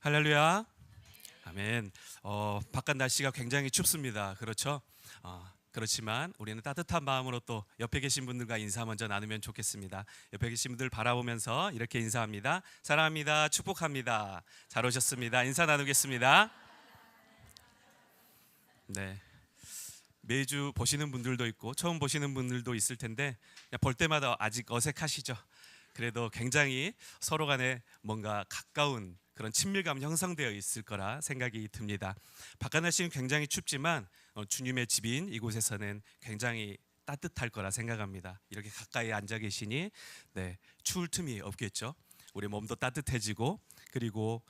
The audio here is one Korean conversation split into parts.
할렐루야. 아멘. 바깥 날씨가 굉장히 춥습니다. 그렇죠? 그렇지만 우리는 따뜻한 마음으로 또 옆에 계신 분들과 인사 먼저 나누면 좋겠습니다. 옆에 계신 분들 바라보면서 이렇게 인사합니다. 사랑합니다. 축복합니다. 잘 오셨습니다. 인사 나누겠습니다. 네. 매주 보시는 분들도 있고 처음 보시는 분들도 있을 텐데 그냥 볼 때마다 아직 어색하시죠? 그래도 굉장히 서로 간에 뭔가 가까운 그런 친밀감 형성되어 있을 거라 생각이 듭니다. 바깥 날씨는 굉장히 춥지만 주님의 집인 이곳에서는 굉장히 따뜻할 거라 생각합니다. 이렇게 가까이 앉아 계시니 추울 틈이 없겠죠. 우리 몸도 따뜻해지고 그리고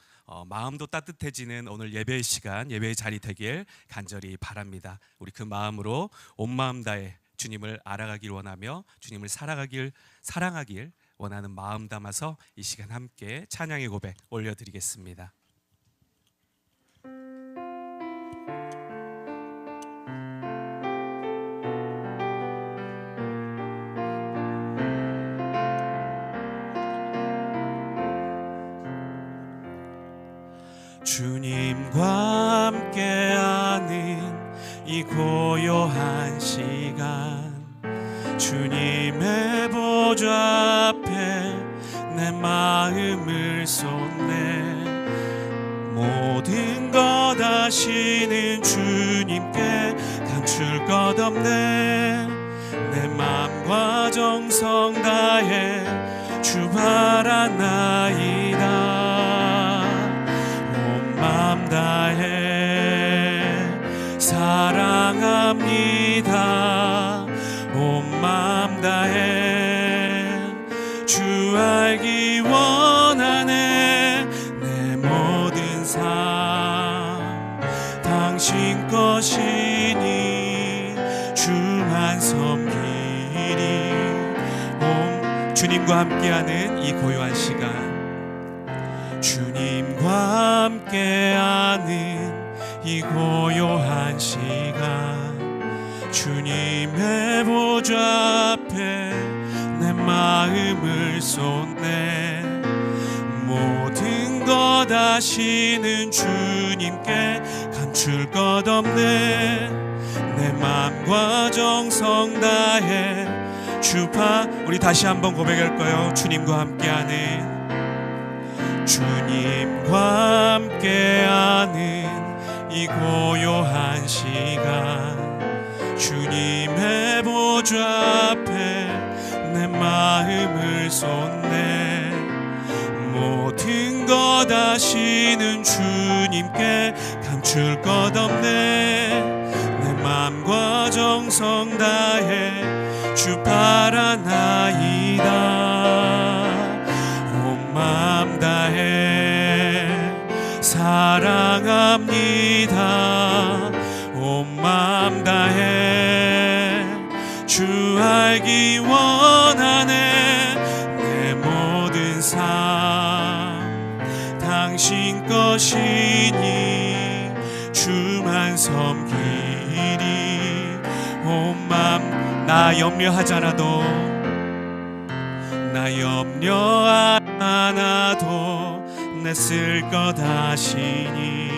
마음도 따뜻해지는 오늘 예배의 시간, 예배의 자리 되길 간절히 바랍니다. 우리 그 마음으로 온 마음 다해 주님을 알아가길 원하며 주님을 사랑하길 원하는 마음 담아서 이 시간 함께 찬양의 고백 올려드리겠습니다. 주님과 함께하는 이 고요한 시간, 주님의 보좌 앞에 내 마음을 쏟네. 모든 것 아시는 주님께 감출 것 없네. 내 마음과 정성 다해 주 바라나이다. 온 마음 다해 사랑합니다. 온 마음 다해 주 알기 원하네. 내 모든 삶 당신 것이니 주만 섬기리. 주님과 함께하는 이 고요한 시간, 주님과 함께하는 이 고요한 시간, 주님의 보좌 앞에 내 마음을 쏟네. 모든 것 아시는 주님께 감출 것 없네. 내 마음과 정성 다해 우리 다시 한번 고백할까요? 주님과 함께하는, 주님과 함께하는 이 고요한 시간, 주님의 보좌 앞에 내 마음을 쏟네. 모든 것 아시는 주님께 감출 것 없네. 내 마음과 정성 다해 주 바라나이다. 온 마음 다해 사랑합니다. 온 마음 다해 주 알기 원하네. 내 모든 삶 당신 것이니 주만 섬기리. 온 마음 나 염려하지 않아도, 나 염려하지 않아도 내 쓸 것 아시니.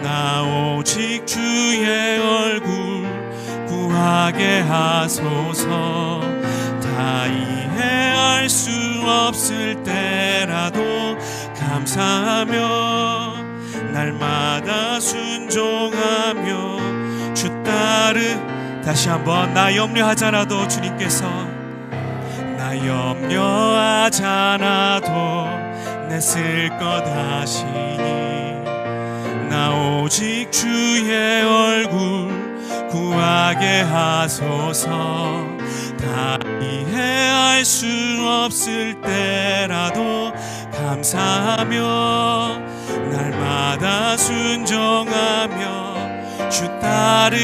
나 오직 주의 얼굴 구하게 하소서. 다 이해할 수 없을 때라도 감사하며 날마다 순종하며 주 다시 한번 나 염려하지 않아도 주님께서, 나 염려하지 않아도 내 쓸 것 아시니. 나 오직 주의 얼굴 구하게 하소서. 다 이해할 수 없을 때라도 감사하며 날마다 순종하며 주 따르오리라.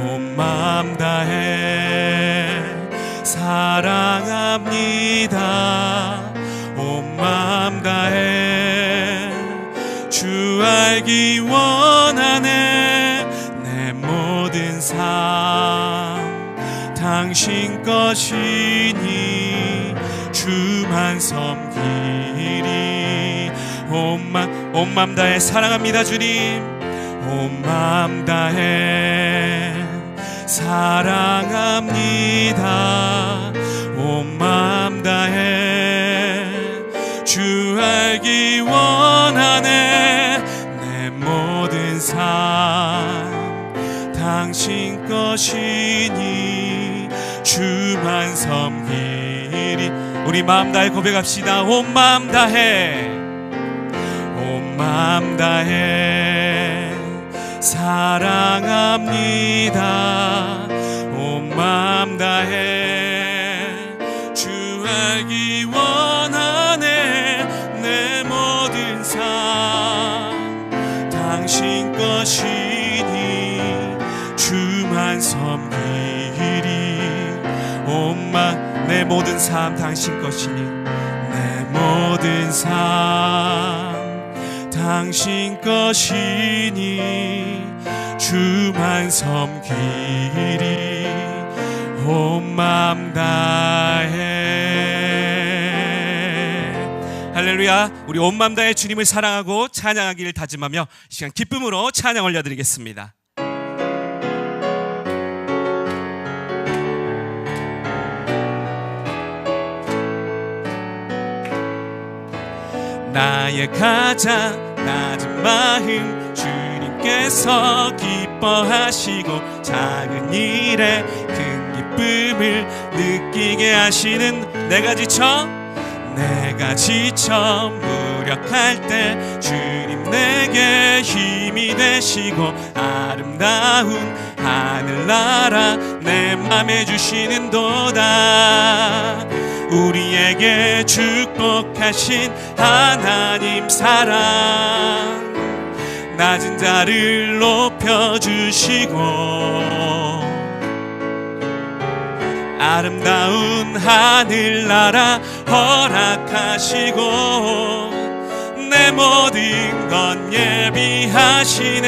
온 마음 다해 사랑합니다. 온 마음 다해 주 알기 원하네. 내 모든 삶 당신 것이니 주만 섬기리. 온 맘 다해 사랑합니다 주님. 온 맘 다해 사랑합니다. 온 맘 다해 주 알기 원하네. 내 모든 삶 당신 것이니 주만 섬기리. 우리 마음 다해 고백합시다. 온 마음 다해, 온 마음 다해 사랑합니다. 온 마음 다해 주 알기 원하네. 내 모든 삶 당신 것이니 주만 섬기리. 내 모든 삶 당신 것이니 내 모든 삶 당신 것이니 주만 섬기리. 온 맘 다해. 할렐루야. 우리 온 맘 다해 주님을 사랑하고 찬양하기를 다짐하며 이 시간 기쁨으로 찬양 올려드리겠습니다. 나의 가장 낮은 마음 주님께서 기뻐하시고 작은 일에 큰 기쁨을 느끼게 하시는. 내가 지쳐 무력할 때 주님 내게 힘이 되시고 아름다운 하늘나라 내 맘에 주시는도다. 우리에게 축복하신 하나님 사랑 낮은 자를 높여주시고 아름다운 하늘나라 허락하시고 내 모든 건 예비하시네.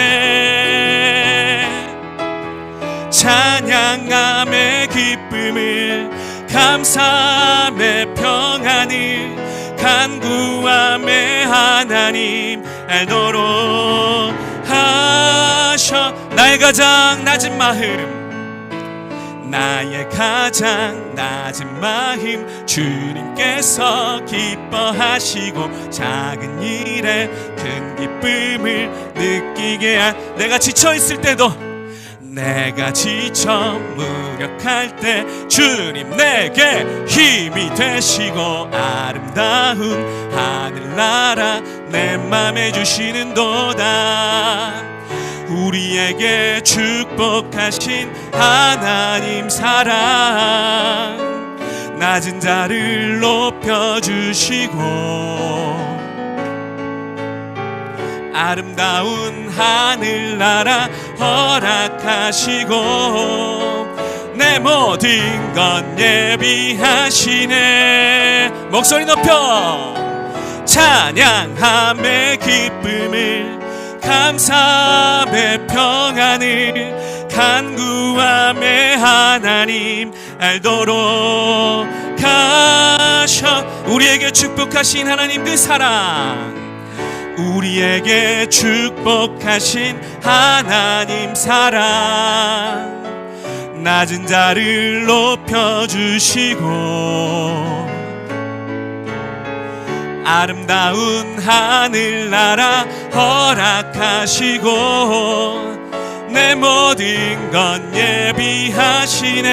찬양함의 기쁨을 감사함의 평안을 간구함의 하나님 알도록 하셔. 나의 가장 낮은 마음 주님께서 기뻐하시고 작은 일에 큰 기쁨을 느끼게 내가 지쳐있을 때도 내가 지쳐 무력할 때 주님 내게 힘이 되시고 아름다운 하늘나라 내 맘에 주시는도다. 우리에게 축복하신 하나님 사랑 낮은 자를 높여주시고 아름다운 하늘나라 허락하시고 내 모든 건 예비하시네. 목소리 높여 찬양함의 기쁨을 감사함의 평안을 간구함의 하나님 알도록 하셔. 우리에게 축복하신 하나님 그 사랑 우리에게 축복하신 하나님 사랑 낮은 자를 높여주시고 아름다운 하늘나라 허락하시고 내 모든 건 예비하시네.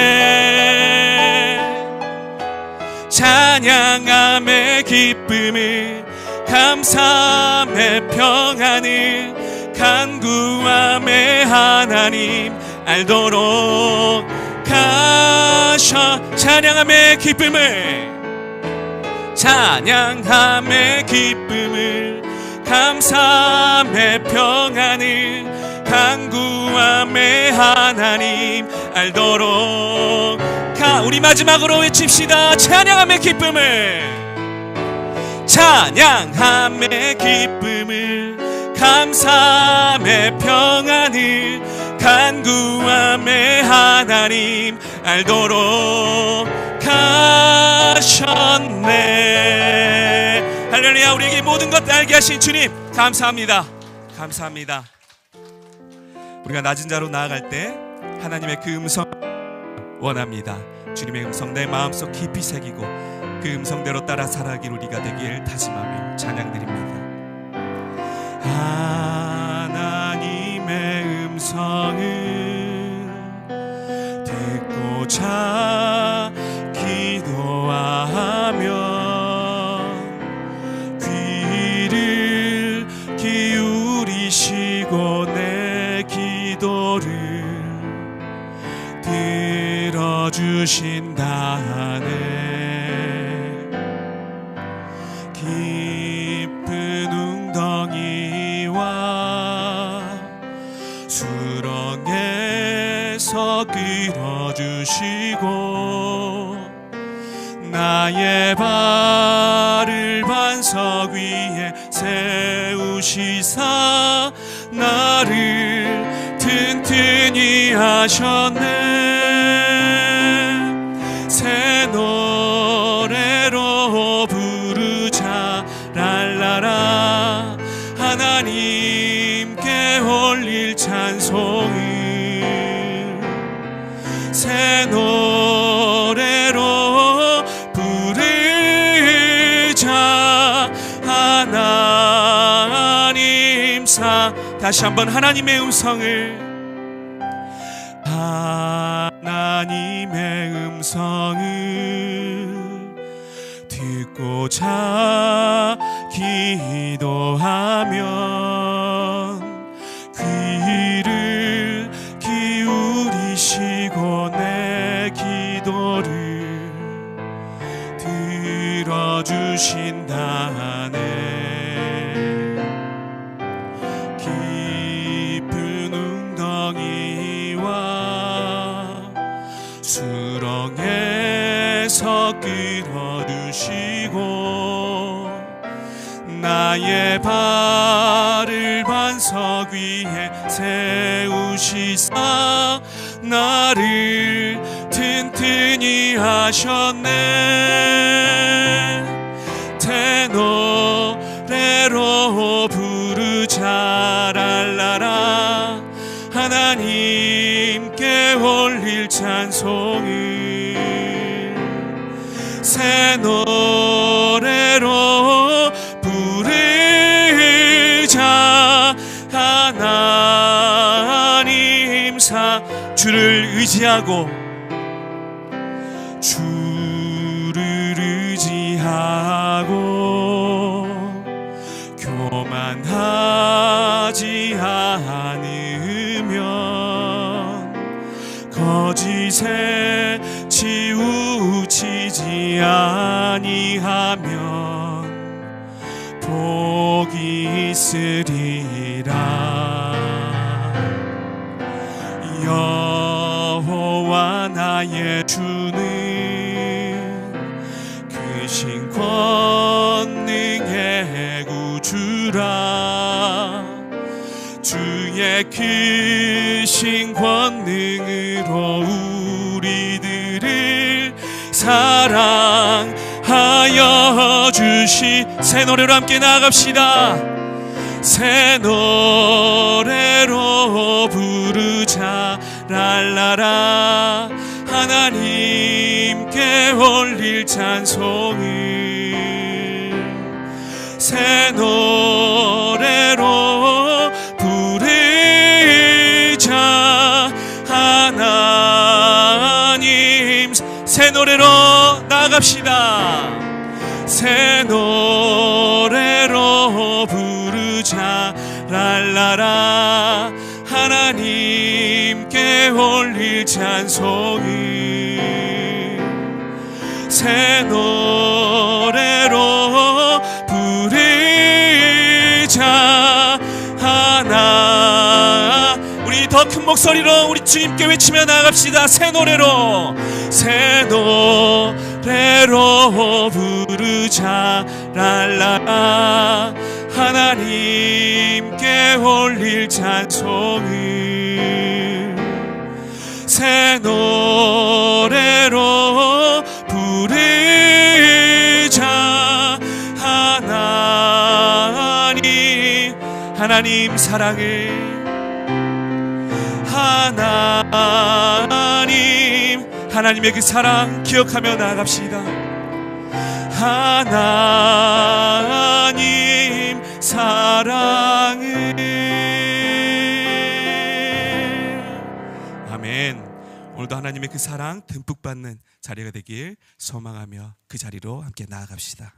찬양함의 기쁨을 감사함의 평안을 간구함의 하나님 알도록 하셔. 찬양함의 기쁨을 감사함의 평안을 간구함의 하나님 알도록 우리 마지막으로 외칩시다. 찬양함의 기쁨을 감사함의 평안을 간구함의 하나님 알도록 하셔. 하셨네. 할렐루야. 우리에게 모든 것 알게 하신 주님 감사합니다. 감사합니다. 우리가 낮은 자로 나아갈 때 하나님의 그 음성 원합니다. 주님의 음성 내 마음속 깊이 새기고 그 음성대로 따라 살아가길 우리가 되길 다짐하며 찬양드립니다. 하나님의 음성을 듣고자 기도하면 귀를 기울이시고 내 기도를 들어주신다네. 깊은 웅덩이와 수렁에서 끌어주시고 나의 발을 반석 위에 세우시사 나를 튼튼히 하셨네. 새 노래로 부르자 랄라라. 하나님께 올릴 찬송을 새 노래로 부르자. 하나님 다시 한번 하나님의 음성을 하나님의 음성을 듣고자 기도하면 귀를 기울이시고 내 기도를 들어주신다네. 깊은 웅덩이와 수렁에서 끌어주시고 나의 발을 반석 위에 세우시사 나를 튼튼히 하셨네. 테노레로 부르자 랄라라. 하나님께 올릴 찬송을 새 노래로 부르자. 하나님 주를 의지하고 주를 의지하고 교만하지 않으면 거짓에 치우치지 아니하면 복이 있으리라. 여호와 나의 주는 크신 권능의 구주라. 주의 크신 권능으로 우리들을 사랑하여 주시. 새 노래로 함께 나아갑시다. 새 노래로 부르자 랄라라. 하나님께 올릴 찬송을 새 노래로 부르자. 하나님 새 노래로 나아갑시다. 새 노래로 부르자 랄라라. 하나님께 올릴 찬송을 새 노래로 부르자. 하나 우리 더 큰 목소리로 우리 주님께 외치며 나아갑시다. 새 노래로 새 노래로 부르자 랄라라. 하나님께 올릴 찬송을 새 노래로 부르자. 하나님 사랑을 하나님의 그 사랑 기억하며 나아갑시다. 하나님 사랑을. 아멘. 오늘도 하나님의 그 사랑 듬뿍 받는 자리가 되길 소망하며 그 자리로 함께 나아갑시다.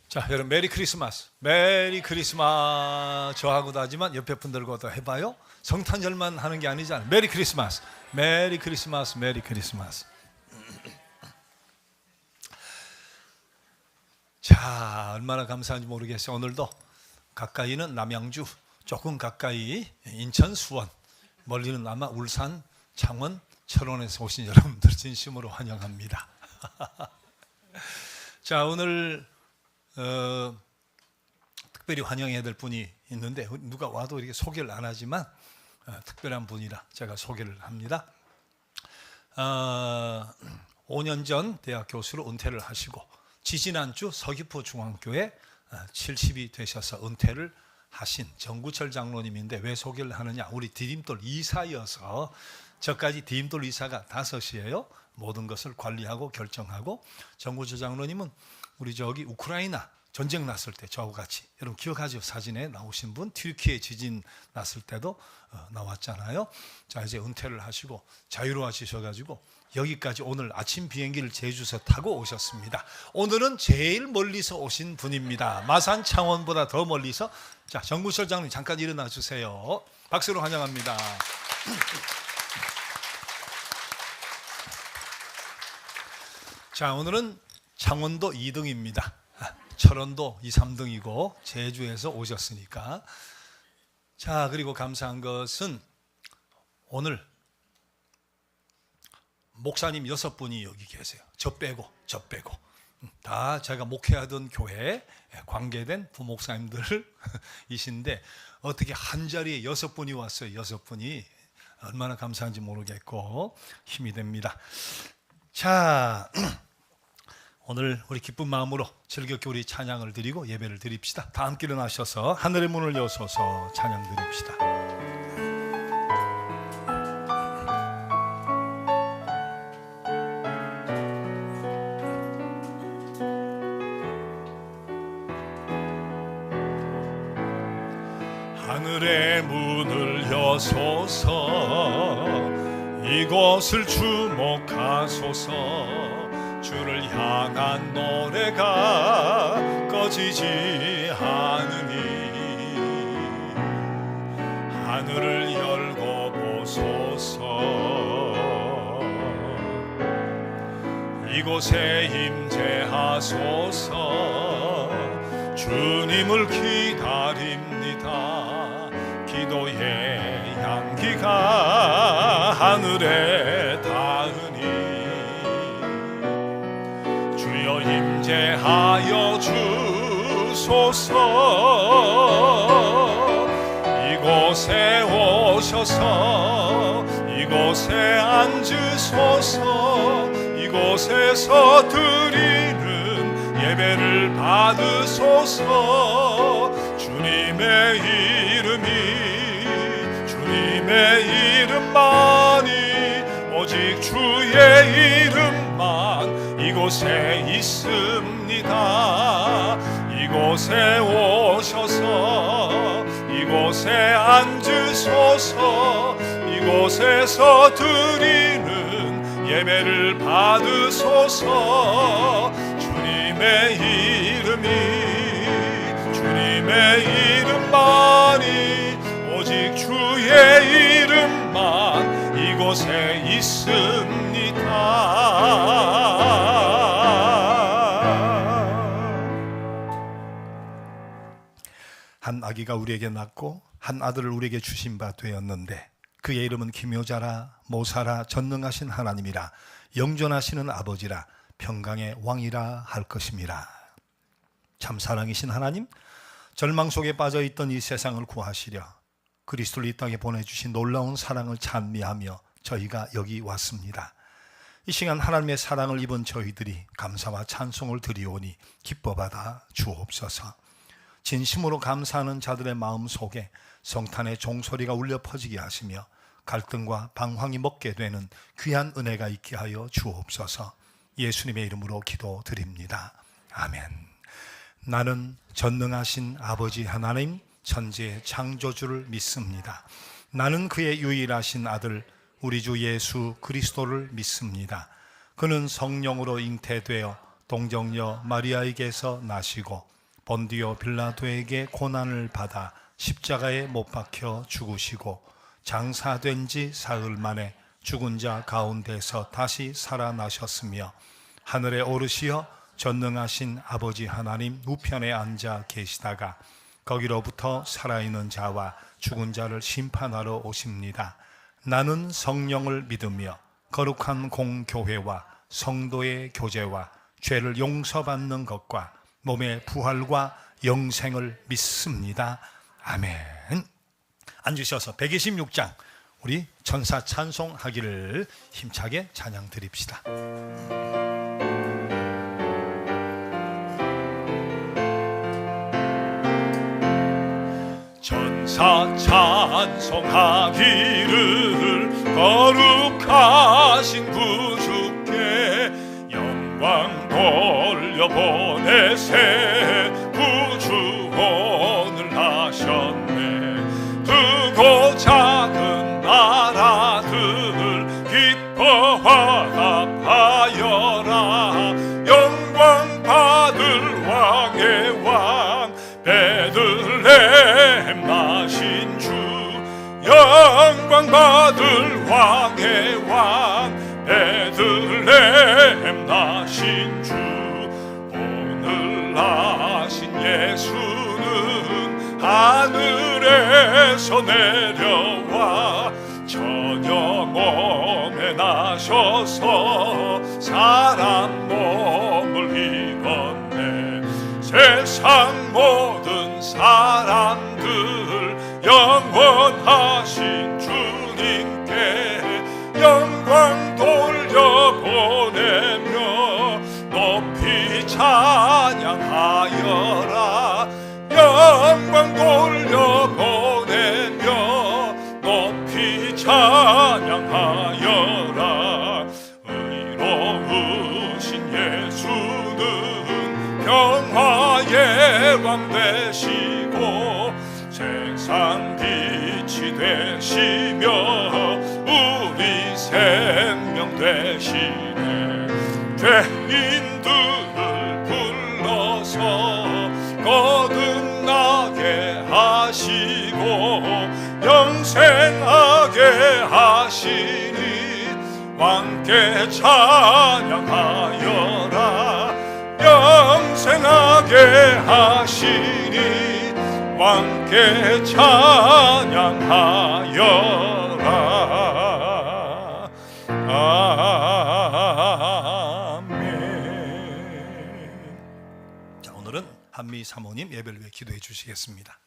자, 여러분 메리 크리스마스. 메리 크리스마스. 저하고도 하지만 옆에 분들과도 해봐요. 성탄절만 하는 게 아니잖아요. 메리 크리스마스. 메리 크리스마스. 메리 크리스마스. 자, 얼마나 감사한지 모르겠어요. 오늘도 가까이는 남양주, 조금 가까이 인천, 수원, 멀리는 아마 울산, 창원, 철원에서 오신 여러분들 진심으로 환영합니다. 자, 오늘 특별히 환영해야 될 분이 있는데 누가 와도 이렇게 소개를 안 하지만 특별한 분이라 제가 소개를 합니다. 5년 전 대학 교수로 은퇴를 하시고 지지난주 서귀포 중앙교회 70이 되셔서 은퇴를 하신 정구철 장로님인데 왜 소개를 하느냐, 우리 디딤돌 이사여서 저까지 디딤돌 이사가 5이에요. 모든 것을 관리하고 결정하고, 정구철 장로님은 우리 저기 우크라이나 전쟁 났을 때 저하고 같이, 여러분 기억하죠? 사진에 나오신 분, 튀르키예 지진 났을 때도 나왔잖아요. 자, 이제 은퇴를 하시고 자유로워지셔가지고 여기까지 오늘 아침 비행기를 제주에서 타고 오셨습니다. 오늘은 제일 멀리서 오신 분입니다. 마산 창원보다 더 멀리서. 자, 정구철 장로님 잠깐 일어나 주세요. 박수로 환영합니다. 자, 오늘은 창원도 2등입니다. 철원도 2, 3등이고 제주에서 오셨으니까. 자, 그리고 감사한 것은 오늘 목사님 6분이 여기 계세요. 저 빼고 다 제가 목회하던 교회에 관계된 부목사님들이신데 어떻게 한 자리에 6분이 왔어요. 6분이 얼마나 감사한지 모르겠고 힘이 됩니다. 자, 오늘 우리 기쁜 마음으로 즐겁게 우리 찬양을 드리고 예배를 드립시다. 다 함께 일어나셔서 하늘의 문을 여서서 찬양 드립시다. 하늘의 문을 여소서, 이곳을 주목하소서. 주를 향한 노래가 꺼지지 않으니 하늘을 열고 보소서. 이곳에 임재하소서. 주님을 기다립니다. 기도의 향기가 하늘에 닿으니 주여 임재하여 주소서. 이곳에 오셔서 이곳에 앉으소서. 이곳에서 드리는 예배를 받으소서. 주님의 이름만이, 오직 주의 이름만 이곳에 있습니다. 이곳에 오셔서 이곳에 앉으소서. 이곳에서 드리는 예배를 받으소서. 주님의 이름만이, 오직 주의 이름만 이곳에 있습니다. 한 아기가 우리에게 낳고 한 아들을 우리에게 주신 바 되었는데 그의 이름은 기묘자라 모사라 전능하신 하나님이라 영존하시는 아버지라 평강의 왕이라 할 것임이라. 참 사랑이신 하나님, 절망 속에 빠져있던 이 세상을 구하시려 그리스도를 이 땅에 보내주신 놀라운 사랑을 찬미하며 저희가 여기 왔습니다. 이 시간 하나님의 사랑을 입은 저희들이 감사와 찬송을 드리오니 기뻐받아 주옵소서. 진심으로 감사하는 자들의 마음 속에 성탄의 종소리가 울려 퍼지게 하시며 갈등과 방황이 먹게 되는 귀한 은혜가 있게 하여 주옵소서. 예수님의 이름으로 기도드립니다. 아멘. 나는 전능하신 아버지 하나님 천지의 창조주를 믿습니다. 나는 그의 유일하신 아들 우리 주 예수 그리스도를 믿습니다. 그는 성령으로 잉태되어 동정녀 마리아에게서 나시고 본디오 빌라도에게 고난을 받아 십자가에 못 박혀 죽으시고 장사된 지 사흘 만에 죽은 자 가운데서 다시 살아나셨으며 하늘에 오르시어 전능하신 아버지 하나님 우편에 앉아 계시다가 거기로부터 살아있는 자와 죽은 자를 심판하러 오십니다. 나는 성령을 믿으며 거룩한 공교회와 성도의 교제와 죄를 용서받는 것과 몸의 부활과 영생을 믿습니다. 아멘. 앉으셔서 126장 우리 천사 찬송하기를 힘차게 찬양 드립시다. 천사 찬송하기를 거룩하신 구주께 영광 돌려보내세. 구주원을 하셨네. 크고 작은 나라들 기뻐화답하여라. 영광 받을 왕의 왕 베들레헴 나신 주. 영광 받을 왕의 왕 베들레헴 나신 주. 오늘 나신 예수는 하늘에서 내려와 저녁 몸에 나셔서 사람 몸을 입었네. 세상 모든 사람들 영원하신 주님께 영광 돌려보내며 높이 찬양하여라. 영광 돌려보내며 높이 찬양하여라. 의로우신 예수는 평화의 왕 되시고 세상 빛이 되시며 우리 생명 되시네. 죄인들을 불러서 거듭나게 하시고 영생하게 하시니 왕께 찬양하여라. 영생하게 하시니 왕께 찬양하여라. 아멘. 자, 오늘은 한미 사모님 예배를 위해 기도해 주시겠습니다.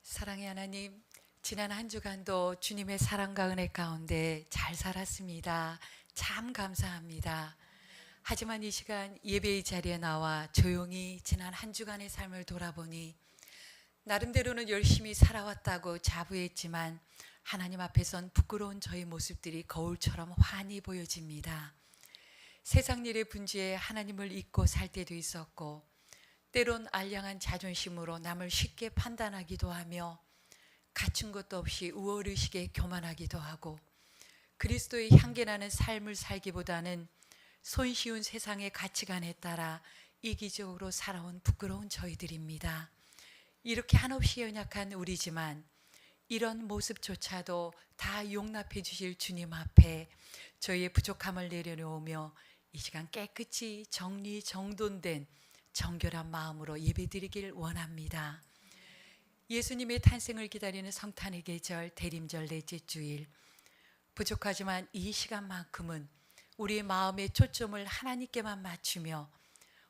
사랑의 하나님, 지난 한 주간도 주님의 사랑과 은혜 가운데 잘 살았습니다. 참 감사합니다. 하지만 이 시간 예배의 자리에 나와 조용히 지난 한 주간의 삶을 돌아보니 나름대로는 열심히 살아왔다고 자부했지만 하나님 앞에선 부끄러운 저의 모습들이 거울처럼 환히 보여집니다. 세상 일의 분주에 하나님을 잊고 살 때도 있었고 때론 알량한 자존심으로 남을 쉽게 판단하기도 하며 갖춘 것도 없이 우월의식에 교만하기도 하고 그리스도의 향기나는 삶을 살기보다는 손쉬운 세상의 가치관에 따라 이기적으로 살아온 부끄러운 저희들입니다. 이렇게 한없이 연약한 우리지만 이런 모습조차도 다 용납해 주실 주님 앞에 저희의 부족함을 내려놓으며 이 시간 깨끗이 정리정돈된 정결한 마음으로 예배드리길 원합니다. 예수님의 탄생을 기다리는 성탄의 계절 대림절 넷째 주일, 부족하지만 이 시간만큼은 우리의 마음의 초점을 하나님께만 맞추며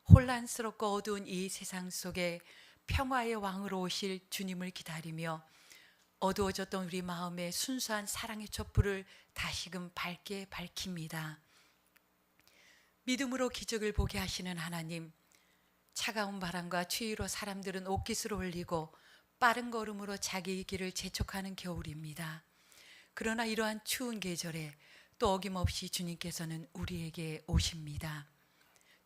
혼란스럽고 어두운 이 세상 속에 평화의 왕으로 오실 주님을 기다리며 어두워졌던 우리 마음에 순수한 사랑의 촛불을 다시금 밝게 밝힙니다. 믿음으로 기적을 보게 하시는 하나님, 차가운 바람과 추위로 사람들은 옷깃을 올리고 빠른 걸음으로 자기의 길을 재촉하는 겨울입니다. 그러나 이러한 추운 계절에 또 어김없이 주님께서는 우리에게 오십니다.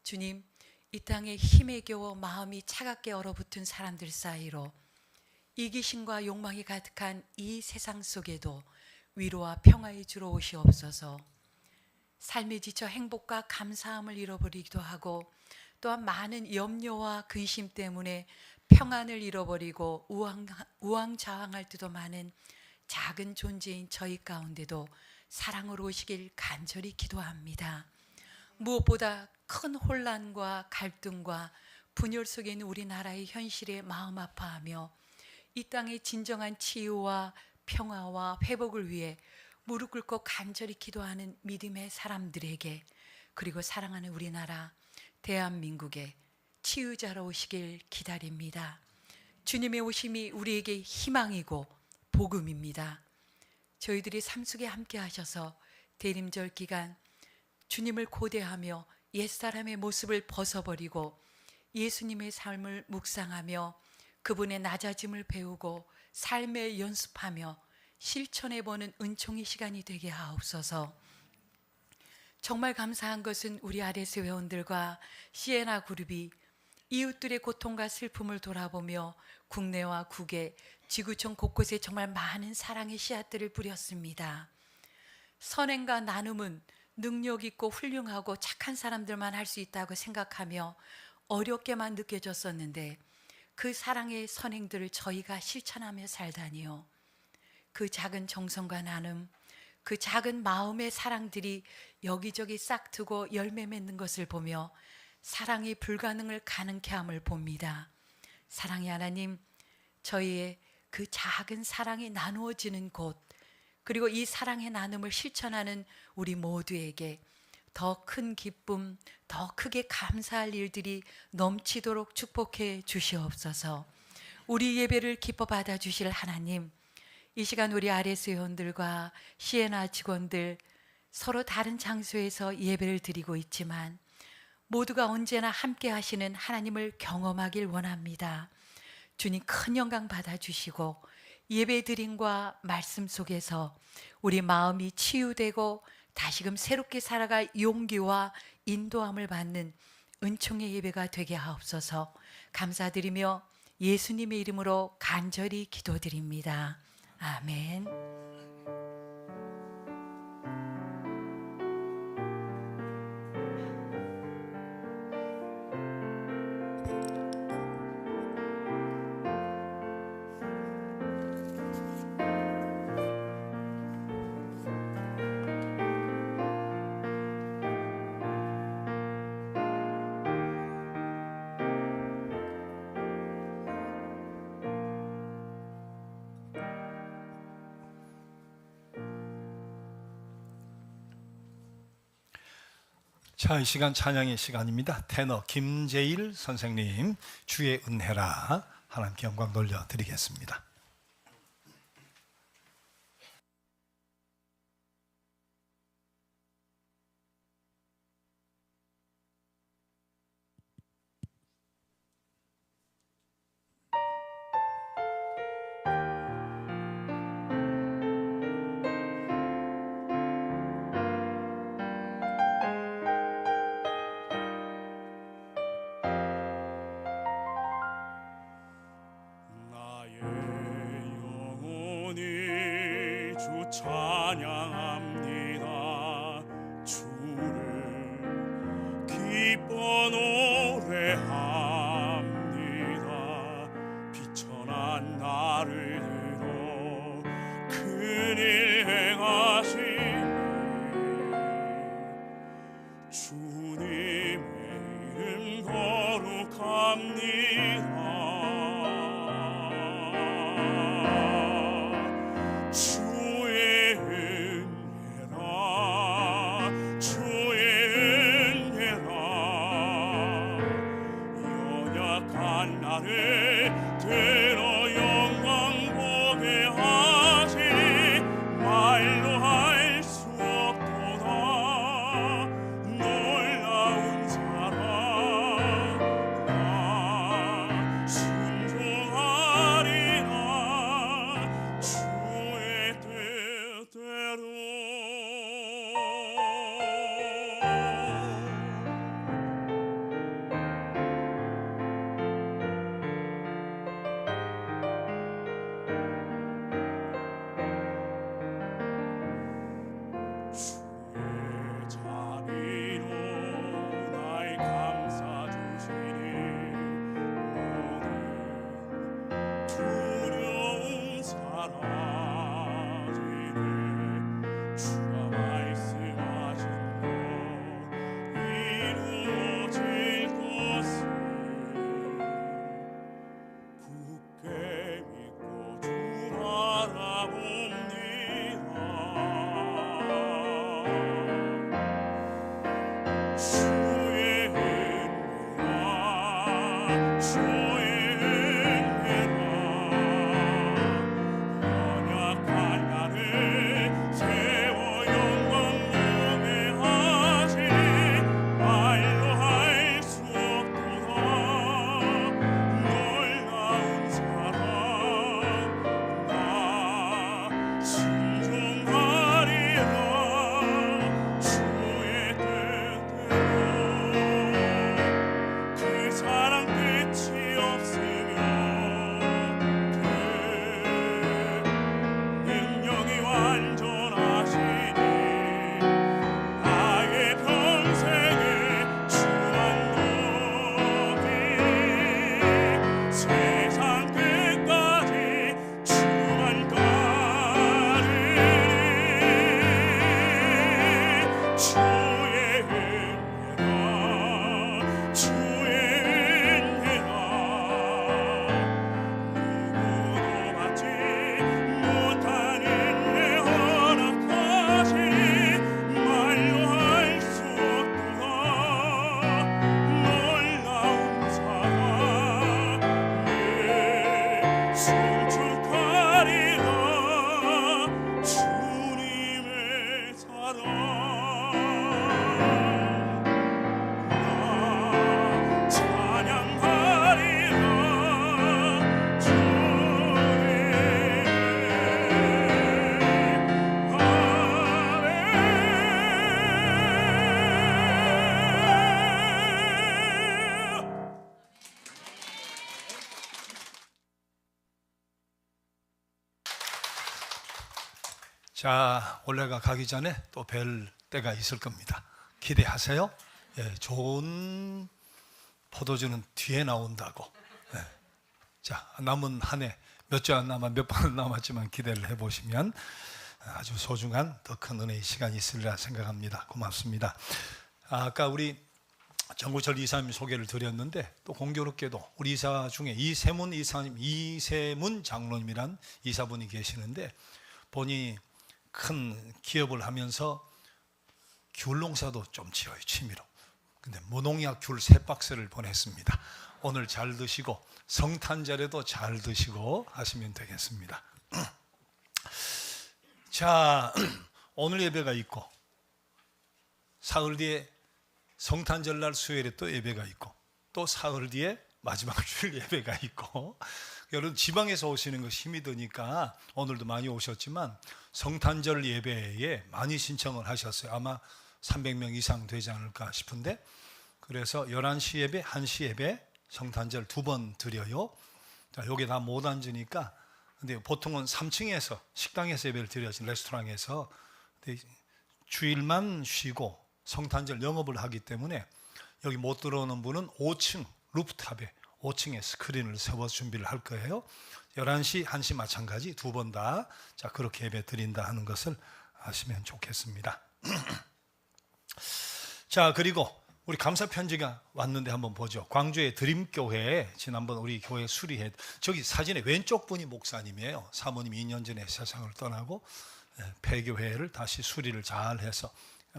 주님, 이 땅에 힘에 겨워 마음이 차갑게 얼어붙은 사람들 사이로 이기심과 욕망이 가득한 이 세상 속에도 위로와 평화의 주로 오시옵소서. 삶에 지쳐 행복과 감사함을 잃어버리기도 하고 또한 많은 염려와 근심 때문에 평안을 잃어버리고 우왕좌왕할 때도 많은 작은 존재인 저희 가운데도 사랑으로 오시길 간절히 기도합니다. 무엇보다 큰 혼란과 갈등과 분열 속에 있는 우리나라의 현실에 마음 아파하며 이 땅의 진정한 치유와 평화와 회복을 위해 무릎 꿇고 간절히 기도하는 믿음의 사람들에게, 그리고 사랑하는 우리나라 대한민국에 치유자로 오시길 기다립니다. 주님의 오심이 우리에게 희망이고 복음입니다. 저희들이 삶 속에 함께 하셔서 대림절 기간 주님을 고대하며 옛사람의 모습을 벗어버리고 예수님의 삶을 묵상하며 그분의 낮아짐을 배우고 삶을 연습하며 실천해보는 은총의 시간이 되게 하옵소서. 정말 감사한 것은 우리 아레스 회원들과 시에나 그룹이 이웃들의 고통과 슬픔을 돌아보며 국내와 국외, 지구촌 곳곳에 정말 많은 사랑의 씨앗들을 뿌렸습니다. 선행과 나눔은 능력 있고 훌륭하고 착한 사람들만 할 수 있다고 생각하며 어렵게만 느껴졌었는데 그 사랑의 선행들을 저희가 실천하며 살다니요. 그 작은 정성과 나눔, 그 작은 마음의 사랑들이 여기저기 싹트고 열매 맺는 것을 보며 사랑이 불가능을 가능케 함을 봅니다. 사랑의 하나님, 저희의 그 작은 사랑이 나누어지는 곳, 그리고 이 사랑의 나눔을 실천하는 우리 모두에게 더 큰 기쁨, 더 크게 감사할 일들이 넘치도록 축복해 주시옵소서. 우리 예배를 기뻐 받아주실 하나님, 이 시간 우리 아레스 회원들과 시에나 직원들 서로 다른 장소에서 예배를 드리고 있지만 모두가 언제나 함께 하시는 하나님을 경험하길 원합니다. 주님 큰 영광 받아주시고 예배 드림과 말씀 속에서 우리 마음이 치유되고 다시금 새롭게 살아갈 용기와 인도함을 받는 은총의 예배가 되게 하옵소서. 감사드리며 예수님의 이름으로 간절히 기도드립니다. 아멘. 자, 이 시간 찬양의 시간입니다. 테너 김재일 선생님, 주의 은혜라 하나님께 영광 돌려드리겠습니다. 찬양합니다. 주를 기뻐 노래합니다. 비천한 나를 들어 큰일 행하시네. 주님의 이름 거룩합니다. 주의 은혜라 주의 은혜라 주의 은혜라 연약한 나를 세워 영광 보게 하시니 말로 할 수 없도다 놀라운 사랑 나 순종하리라 주의 뜻대로 그 사랑 끝이 없으며 그 능력이 완전하시니 나의 평생에 주만 높이 세상 끝까지 주만 따르리 주의 은혜라 주의 은혜라 누구도 받지 못한 은혜 허락하시니 말로 할 수 없도다 놀라운 사랑 내 순축하리라 주님의 사랑 나 찬양하리라 자, 올해가 가기 전에 또 뵐 때가 있을 겁니다. 기대하세요. 예, 좋은 포도주는 뒤에 나온다고. 예. 자, 남은 한 해 몇 주 안 남아 몇 번 남았지만 기대를 해보시면 아주 소중한 더 큰 은혜의 시간이 있으리라 생각합니다. 고맙습니다. 아까 우리 정구철 이사님 소개를 드렸는데 또 공교롭게도 우리 이사 중에 이세문 이사님, 이세문 장로님이란 이사분이 계시는데 본인이 큰 기업을 하면서 귤 농사도 좀 지어요, 취미로. 근데 무농약 귤 3박스를 보냈습니다. 오늘 잘 드시고 성탄절에도 잘 드시고 하시면 되겠습니다. 자, 오늘 예배가 있고 사흘 뒤에 성탄절날 수요일에 또 예배가 있고 또 사흘 뒤에 마지막 주일 예배가 있고 여러분 지방에서 오시는 거 힘이 드니까 오늘도 많이 오셨지만 성탄절 예배에 많이 신청을 하셨어요. 아마 300명 이상 되지 않을까 싶은데 그래서 11시 예배, 1시 예배 성탄절 2번 드려요. 자, 여기 다 못 앉으니까 근데 보통은 3층에서 식당에서 예배를 드려야지 레스토랑에서 근데 주일만 쉬고 성탄절 영업을 하기 때문에 여기 못 들어오는 분은 5층 루프탑에 5층에 스크린을 세워 준비를 할 거예요. 11시, 1시 마찬가지 2번 다 자, 그렇게 예배 드린다 하는 것을 아시면 좋겠습니다. 자, 그리고 우리 감사 편지가 왔는데 한번 보죠. 광주의 드림교회에 지난번 우리 교회 수리해 저기 사진의 왼쪽 분이 목사님이에요. 사모님이 2년 전에 세상을 떠나고 폐교회를 다시 수리를 잘 해서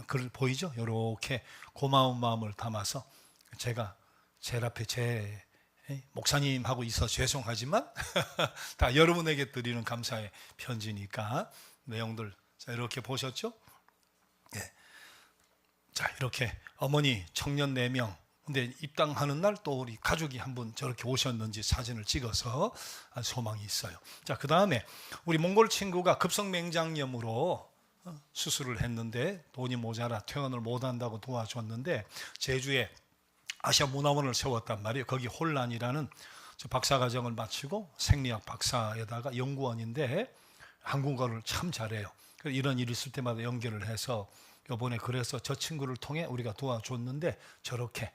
글 보이죠? 이렇게 고마운 마음을 담아서 제가 제일 앞에 제 목사님하고 있어 죄송하지만 다 여러분에게 드리는 감사의 편지니까 내용들 자, 이렇게 보셨죠? 네. 자, 이렇게 어머니 청년 4명 근데 입당하는 날 또 우리 가족이 한 분 저렇게 오셨는지 사진을 찍어서 소망이 있어요. 자, 그 다음에 우리 몽골 친구가 급성맹장염으로 수술을 했는데 돈이 모자라 퇴원을 못한다고 도와줬는데 제주에 아시아 문화원을 세웠단 말이에요. 거기 혼란이라는 박사과정을 마치고 생리학 박사에다가 연구원인데 한국어를 참 잘해요. 이런 일이 있을 때마다 연결을 해서 이번에 그래서 저 친구를 통해 우리가 도와줬는데 저렇게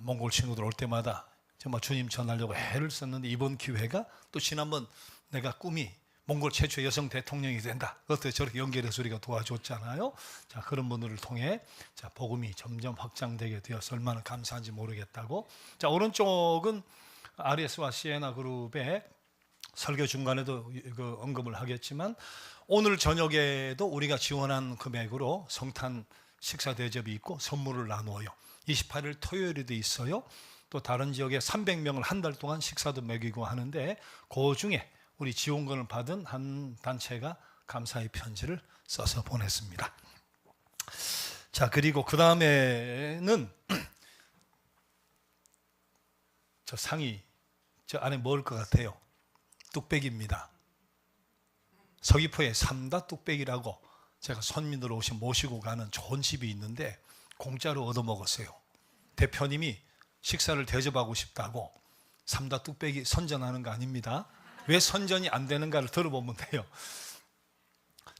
몽골 친구들 올 때마다 정말 주님 전하려고 애를 썼는데 이번 기회가 또 지난번 내가 꿈이 몽골 최초 여성 대통령이 된다. 그것도 저렇게 연결해서 우리가 도와줬잖아요. 자, 그런 분들을 통해 자, 복음이 점점 확장되게 되어서 얼마나 감사한지 모르겠다고. 자, 오른쪽은 RS와 시에나 그룹의 설교 중간에도 그 언급을 하겠지만 오늘 저녁에도 우리가 지원한 금액으로 성탄 식사 대접이 있고 선물을 나누어요. 28일 토요일에도 있어요. 또 다른 지역에 300명을 한 달 동안 식사도 먹이고 하는데 그 중에 우리 지원금을 받은 한 단체가 감사의 편지를 써서 보냈습니다. 자, 그리고 그 다음에는 저 상이 저 안에 먹을 것 같아요. 뚝배기입니다. 서귀포에 삼다 뚝배기라고 제가 손님들 오시 모시고 가는 좋은 집이 있는데 공짜로 얻어먹었어요. 대표님이 식사를 대접하고 싶다고 삼다 뚝배기 선전하는 거 아닙니다. 왜 선전이 안 되는가를 들어보면 돼요.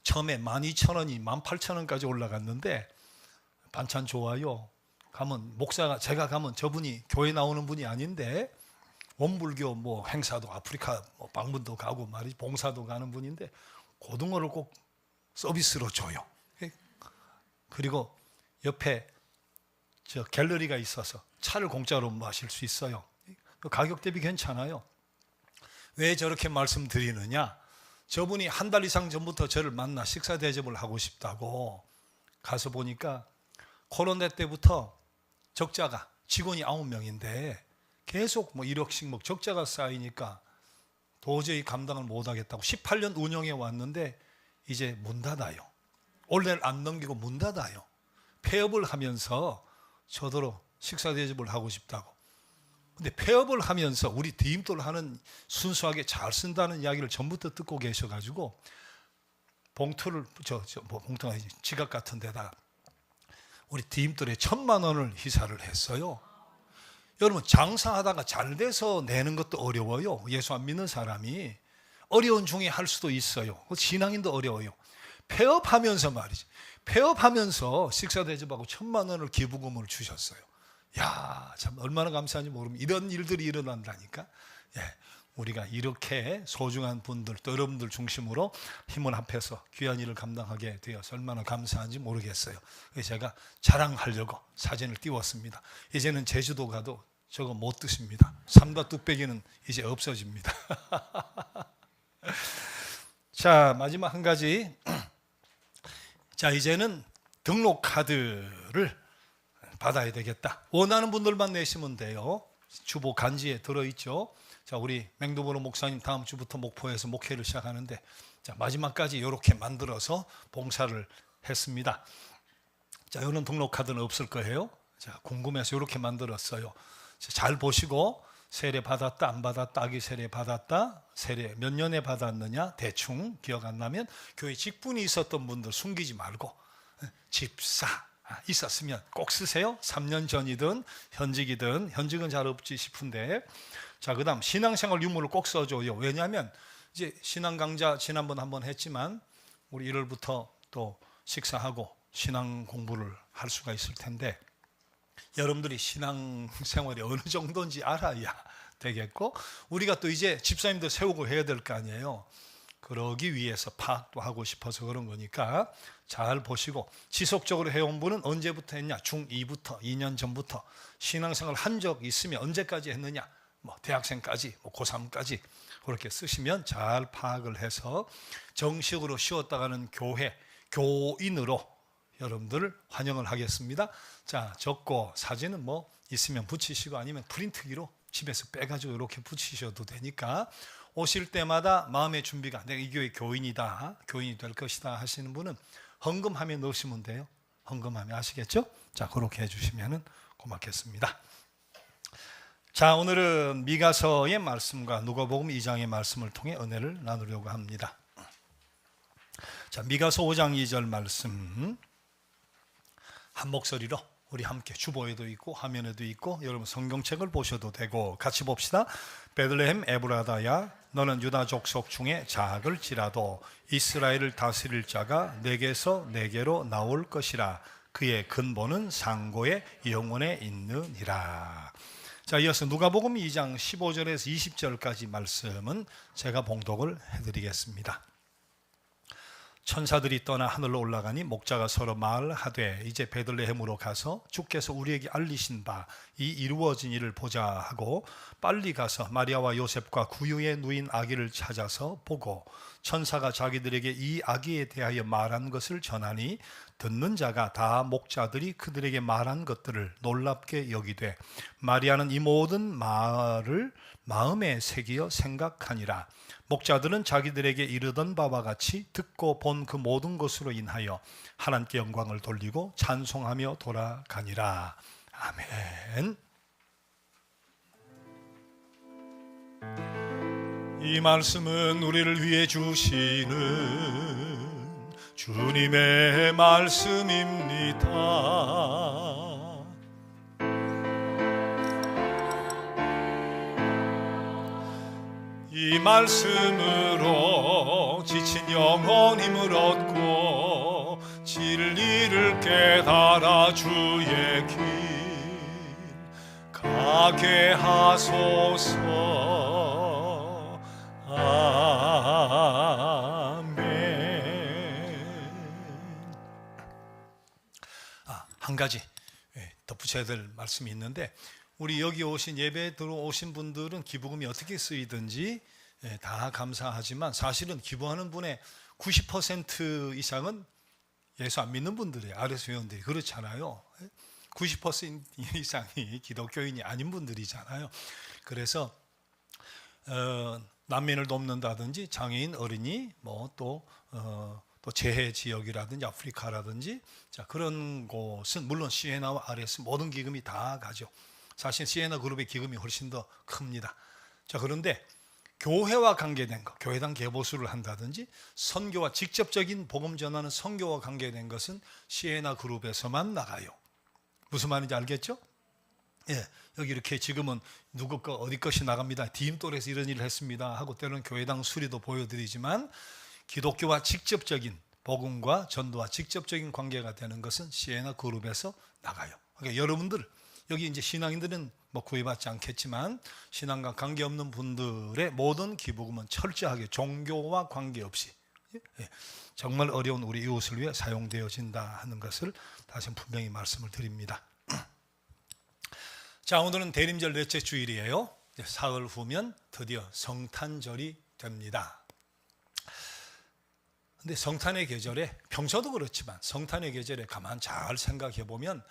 처음에 12,000원이 18,000원까지 올라갔는데 반찬 좋아요. 가면 목사가 제가 가면 저분이 교회 나오는 분이 아닌데 원불교 뭐 행사도 아프리카 뭐 방문도 가고 말이지 봉사도 가는 분인데 고등어를 꼭 서비스로 줘요. 그리고 옆에 저 갤러리가 있어서 차를 공짜로 마실 수 있어요. 가격 대비 괜찮아요. 왜 저렇게 말씀드리느냐? 저분이 한 달 이상 전부터 저를 만나 식사 대접을 하고 싶다고 가서 보니까 코로나 때부터 적자가 직원이 9명인데 계속 뭐 1억씩 뭐 적자가 쌓이니까 도저히 감당을 못하겠다고 18년 운영해 왔는데 이제 문 닫아요. 올해를 안 넘기고 문 닫아요. 폐업을 하면서 저더러 식사 대접을 하고 싶다고. 근데 폐업을 하면서 우리 디임돌 하는 순수하게 잘 쓴다는 이야기를 전부터 듣고 계셔가지고 봉투를 뭐 봉투가 아니지 지갑 같은 데다 우리 디임돌에 1,000만 원을 희사를 했어요. 여러분 장사하다가 잘 돼서 내는 것도 어려워요. 예수 안 믿는 사람이 어려운 중에 할 수도 있어요. 신앙인도 어려워요. 폐업하면서 말이지. 폐업하면서 식사 대접하고 1,000만 원을 기부금을 주셨어요. 야, 참 얼마나 감사한지 모르면 이런 일들이 일어난다니까. 예, 우리가 이렇게 소중한 분들 또 여러분들 중심으로 힘을 합해서 귀한 일을 감당하게 되어서 얼마나 감사한지 모르겠어요. 그래서 제가 자랑하려고 사진을 띄웠습니다. 이제는 제주도 가도 저거 못 드십니다. 삼다 뚝배기는 이제 없어집니다. 자, 마지막 한 가지. 자, 이제는 등록 카드를 받아야 되겠다. 원하는 분들만 내시면 돼요. 주보 간지에 들어있죠. 자, 우리 맹도보로 목사님 다음 주부터 목포에서 목회를 시작하는데 자, 마지막까지 이렇게 만들어서 봉사를 했습니다. 자, 이런 등록 카드는 없을 거예요. 자, 궁금해서 이렇게 만들었어요. 자, 잘 보시고 세례 받았다 안 받았다 아기 세례 받았다 세례 몇 년에 받았느냐 대충 기억 안 나면 교회 직분이 있었던 분들 숨기지 말고 집사 있었으면 꼭 쓰세요. 3년 전이든 현직이든 현직은 잘 없지 싶은데 자, 그다음 신앙생활 유무를 꼭 써줘요. 왜냐하면 이제 신앙 강좌 지난번 한번 했지만 우리 1월부터 또 식사하고 신앙 공부를 할 수가 있을 텐데 여러분들이 신앙생활이 어느 정도인지 알아야 되겠고 우리가 또 이제 집사님도 세우고 해야 될 거 아니에요. 그러기 위해서 파악도 하고 싶어서 그런 거니까 잘 보시고 지속적으로 해온 분은 언제부터 했냐? 중2부터 2년 전부터 신앙생활 한 적 있으면 언제까지 했느냐? 뭐 대학생까지 뭐 고3까지 그렇게 쓰시면 잘 파악을 해서 정식으로 쉬었다가는 교회 교인으로 여러분들을 환영을 하겠습니다. 자, 적고 사진은 뭐 있으면 붙이시고 아니면 프린트기로 집에서 빼가지고 이렇게 붙이셔도 되니까 오실 때마다 마음의 준비가 내가 이 교회 교인이다, 교인이 될 것이다 하시는 분은 헌금함에 넣으시면 돼요. 헌금함에 아시겠죠? 자, 그렇게 해주시면 고맙겠습니다. 자, 오늘은 미가서의 말씀과 누가복음 2장의 말씀을 통해 은혜를 나누려고 합니다. 자, 미가서 5장 2절 말씀 한 목소리로 우리 함께 주보에도 있고 화면에도 있고 여러분 성경책을 보셔도 되고 같이 봅시다. 베들레헴 에브라다야 너는 유다 족속 중에 작을지라도 이스라엘을 다스릴 자가 내게서 내게로 나올 것이라. 그의 근본은 상고의 영원에 있느니라. 자, 이어서 누가복음 2장 15절에서 20절까지 말씀은 제가 봉독을 해드리겠습니다. 천사들이 떠나 하늘로 올라가니 목자가 서로 말하되 이제 베들레헴으로 가서 주께서 우리에게 알리신 바 이 이루어진 일을 보자 하고 빨리 가서 마리아와 요셉과 구유에 누인 아기를 찾아서 보고 천사가 자기들에게 이 아기에 대하여 말한 것을 전하니 듣는 자가 다 목자들이 그들에게 말한 것들을 놀랍게 여기되 마리아는 이 모든 말을 마음에 새기어 생각하니라. 목자들은 자기들에게 이르던 바와 같이 듣고 본 그 모든 것으로 인하여 하나님께 영광을 돌리고 찬송하며 돌아가니라. 아멘. 이 말씀은 우리를 위해 주시는 주님의 말씀입니다. 이 말씀으로 지친 영혼 힘을 얻고 진리를 깨달아 주의 길 가게 하소서. 아멘. 한 가지 덧붙여야 될 말씀이 있는데, 우리 여기 오신 예배에 들어오신 분들은 기부금이 어떻게 쓰이든지 다 감사하지만 사실은 기부하는 분의 90% 이상은 예수 안 믿는 분들이에요. 아래수 회원들이 그렇잖아요. 90% 이상이 기독교인이 아닌 분들이잖아요. 그래서 난민을 돕는다든지 장애인 어린이 또 재해 지역이라든지 아프리카라든지 그런 곳은 물론 시에나와 RS 모든 기금이 다 가죠. 사실 시에나 그룹의 기금이 훨씬 더 큽니다. 그런데 교회와 관계된 것, 교회당 개보수를 한다든지 선교와 직접적인 복음 전하는 선교와 관계된 것은 시에나 그룹에서만 나가요. 무슨 말인지 알겠죠? 여기 이렇게 지금은 누구 거 어디 것이 나갑니다. 디임돌에서 이런 일을 했습니다 하고 때로는 교회당 수리도 보여드리지만 기독교와 직접적인 복음과 전도와 직접적인 관계가 되는 것은 시에나 그룹에서 나가요. 그러니까 여러분들 여기 이제 신앙인들은 구애받지 않겠지만 신앙과 관계없는 분들의 모든 기부금은 철저하게 종교와 관계없이 정말 어려운 우리 이웃을 위해 사용되어진다 하는 것을 다시 분명히 말씀을 드립니다. 자, 오늘은 대림절 넷째 주일이에요. 사흘 후면 드디어 성탄절이 됩니다. 근데 성탄의 계절에, 평소도 그렇지만 성탄의 계절에 가만 잘 생각해 보면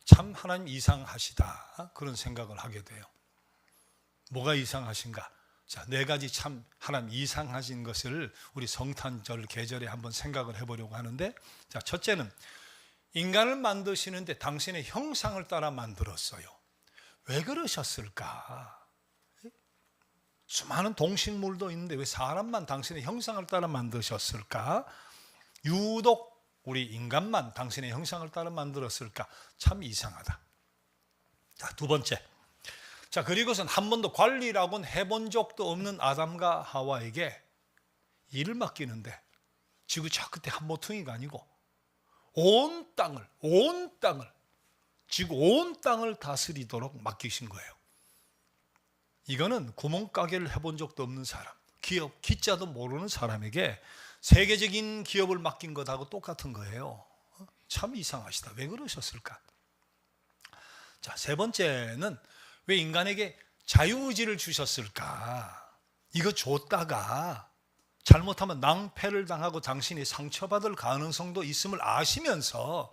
참 하나님 이상하시다 그런 생각을 하게 돼요. 뭐가 이상하신가? 자, 네 가지 참 하나님 이상하신 것을 우리 성탄절 계절에 한번 생각을 해보려고 하는데, 자, 첫째는 인간을 만드시는데 당신의 형상을 따라 만들었어요. 왜 그러셨을까? 수많은 동식물도 있는데 왜 사람만 당신의 형상을 따라 만드셨을까? 유독 우리 인간만 당신의 형상을 따라 만들었을까? 참 이상하다. 자, 두 번째. 자, 그리고선 한 번도 관리라고는 해본 적도 없는 아담과 하와에게 일을 맡기는데 지구 저 끝에 한 모퉁이가 아니고 온 땅을 지구 온 땅을 다스리도록 맡기신 거예요. 이거는 구멍가게를 해본 적도 없는 사람, 기업 기자도 모르는 사람에게 세계적인 기업을 맡긴 것하고 똑같은 거예요. 참 이상하시다. 왜 그러셨을까? 자, 세 번째는 왜 인간에게 자유의지를 주셨을까? 이거 줬다가 잘못하면 낭패를 당하고 당신이 상처받을 가능성도 있음을 아시면서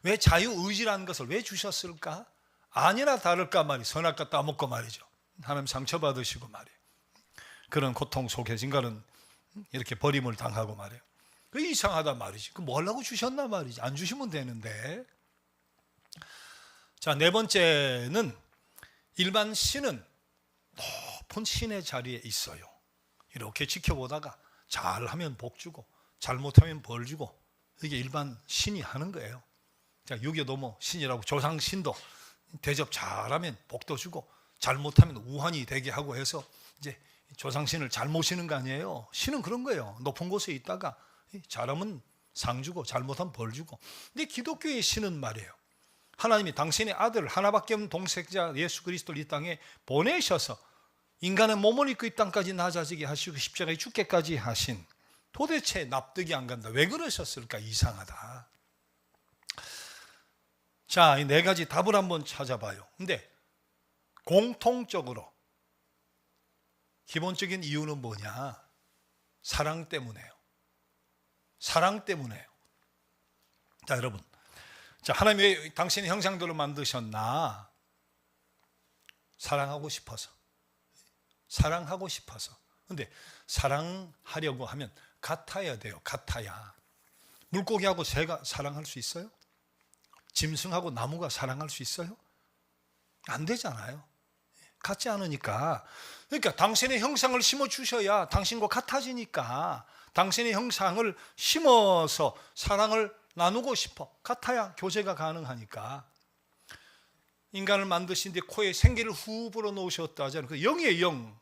왜 자유의지라는 것을 왜 주셨을까? 아니나 다를까 말이 선악과 따먹고 말이죠. 하나님 상처받으시고 말이에요. 그런 고통 속에 인간은 이렇게 버림을 당하고 말이에요. 그 이상하단 말이지. 그 뭐 하려고 주셨나 말이지. 안 주시면 되는데. 자, 네 번째는 일반 신은 높은 신의 자리에 있어요. 이렇게 지켜보다가 잘하면 복 주고 잘못하면 벌 주고, 이게 일반 신이 하는 거예요. 자, 유교도 신이라고 조상신도 대접 잘하면 복도 주고 잘못하면 우환이 되게 하고 해서 이제 조상신을 잘 모시는 거 아니에요. 신은 그런 거예요. 높은 곳에 있다가 잘하면 상 주고 잘못하면 벌 주고. 근데 기독교의 신은 말이에요, 하나님이 당신의 아들 하나밖에 없는 동생자 예수 그리스도를 이 땅에 보내셔서 인간의 몸을 입고 이 땅까지 낮아지게 하시고 십자가에 죽게까지 하신, 도대체 납득이 안 간다. 왜 그러셨을까? 이상하다. 자, 이 네 가지 답을 한번 찾아봐요. 근데 공통적으로 기본적인 이유는 뭐냐? 사랑 때문에요. 사랑 때문에요. 자, 여러분. 자, 하나님 왜 당신의 형상대로 만드셨나? 사랑하고 싶어서. 사랑하고 싶어서. 근데 사랑하려고 하면 같아야 돼요. 같아야. 물고기하고 새가 사랑할 수 있어요? 짐승하고 나무가 사랑할 수 있어요? 안 되잖아요. 같지 않으니까. 그러니까 당신의 형상을 심어 주셔야 당신과 같아지니까 당신의 형상을 심어서 사랑을 나누고 싶어. 같아야 교제가 가능하니까. 인간을 만드신 뒤 코에 생기를 후 불어넣으셨다 하잖아요. 그 영이에요, 영.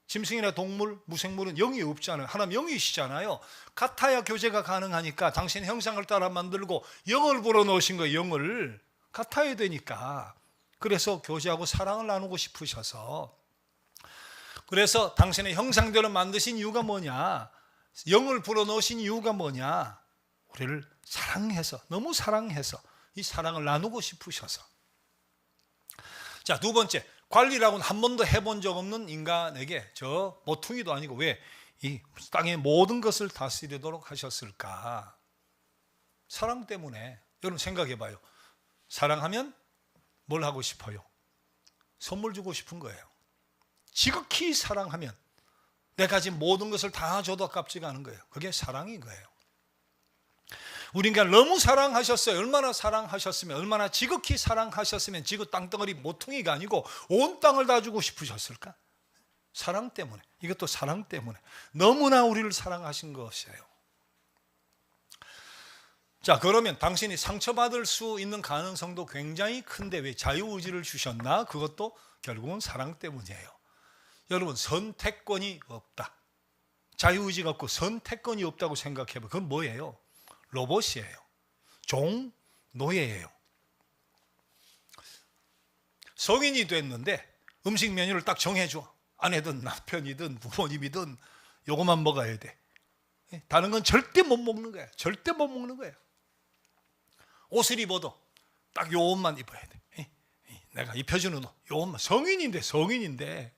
짐승이나 동물, 무생물은 영이 없잖아요. 하나님 영이시잖아요. 같아야 교제가 가능하니까 당신의 형상을 따라 만들고 영을 불어넣으신 거예요. 영을. 같아야 되니까. 그래서 교제하고 사랑을 나누고 싶으셔서. 그래서 당신의 형상대로 만드신 이유가 뭐냐? 영을 불어넣으신 이유가 뭐냐? 우리를 사랑해서, 너무 사랑해서 이 사랑을 나누고 싶으셔서. 자, 두 번째, 관리라고는 한 번도 해본 적 없는 인간에게 저 모퉁이도 아니고 왜 이 땅의 모든 것을 다스리도록 하셨을까? 사랑 때문에. 여러분 생각해 봐요. 사랑하면 뭘 하고 싶어요? 선물 주고 싶은 거예요. 지극히 사랑하면 내가 가진 모든 것을 다 줘도 아깝지가 않은 거예요. 그게 사랑인 거예요. 우리 인간 너무 사랑하셨어요. 얼마나 사랑하셨으면, 얼마나 지극히 사랑하셨으면 지구 땅덩어리 모퉁이가 아니고 온 땅을 다 주고 싶으셨을까? 사랑 때문에. 이것도 사랑 때문에. 너무나 우리를 사랑하신 것이에요. 자, 그러면 당신이 상처받을 수 있는 가능성도 굉장히 큰데 왜 자유의지를 주셨나? 그것도 결국은 사랑 때문이에요. 여러분, 선택권이 없다. 자유의지가 없고 선택권이 없다고 생각해봐요. 그건 뭐예요? 로봇이에요. 종, 노예예요. 성인이 됐는데 음식 메뉴를 딱 정해줘. 아내든 남편이든 부모님이든 요것만 먹어야 돼. 다른 건 절대 못 먹는 거야. 절대 못 먹는 거야. 옷을 입어도 딱 요 옷만 입어야 돼. 내가 입혀주는 옷, 요 옷만. 성인인데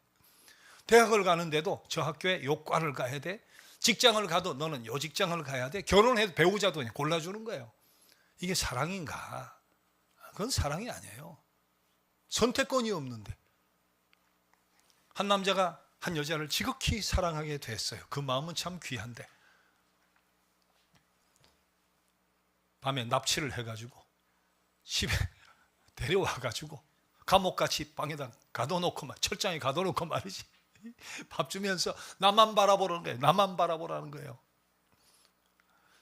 대학을 가는데도 저 학교에 요 과를 가야 돼. 직장을 가도 너는 요 직장을 가야 돼. 결혼해도 배우자도 골라주는 거예요. 이게 사랑인가? 그건 사랑이 아니에요. 선택권이 없는데. 한 남자가 한 여자를 지극히 사랑하게 됐어요. 그 마음은 참 귀한데 밤에 납치를 해가지고 집에 데려와가지고 감옥같이 방에다 가둬놓고 철장에 가둬놓고 말이지. 밥 주면서 나만 바라보라는 거예요. 나만 바라보라는 거예요.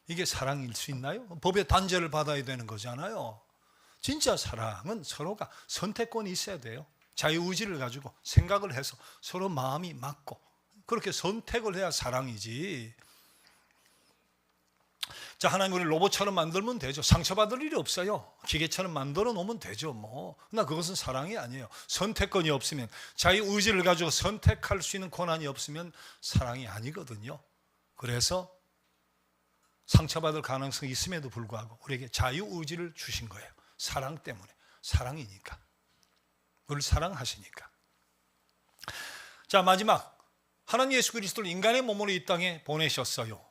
이게 사랑일 수 있나요? 법의 단죄를 받아야 되는 거잖아요. 진짜 사랑은 서로가 선택권이 있어야 돼요. 자유의지를 가지고 생각을 해서 서로 마음이 맞고 그렇게 선택을 해야 사랑이지. 자, 하나님 우리 로봇처럼 만들면 되죠. 상처받을 일이 없어요. 기계처럼 만들어 놓으면 되죠. 그러나 그것은 사랑이 아니에요. 선택권이 없으면, 자유의지를 가지고 선택할 수 있는 권한이 없으면 사랑이 아니거든요. 그래서 상처받을 가능성이 있음에도 불구하고 우리에게 자유의지를 주신 거예요. 사랑 때문에. 사랑이니까. 우리를 사랑하시니까. 자, 마지막. 하나님 예수 그리스도를 인간의 몸으로 이 땅에 보내셨어요.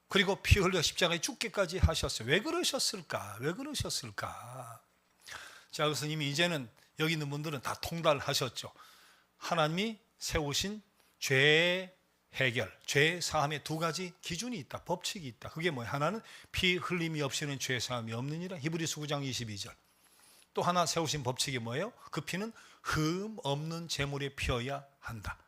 그리고 피 흘려 십자가에 죽기까지 하셨어요. 왜 그러셨을까? 왜 그러셨을까? 자, 그래서 이미 이제는 여기 있는 분들은 다 통달하셨죠. 하나님이 세우신 죄 해결, 죄 사함의 두 가지 기준이 있다. 법칙이 있다. 그게 뭐예요? 하나는 피 흘림이 없이는 죄 사함이 없느니라. 히브리서 9장 22절. 또 하나 세우신 법칙이 뭐예요? 그 피는 흠 없는 제물에 피어야 한다.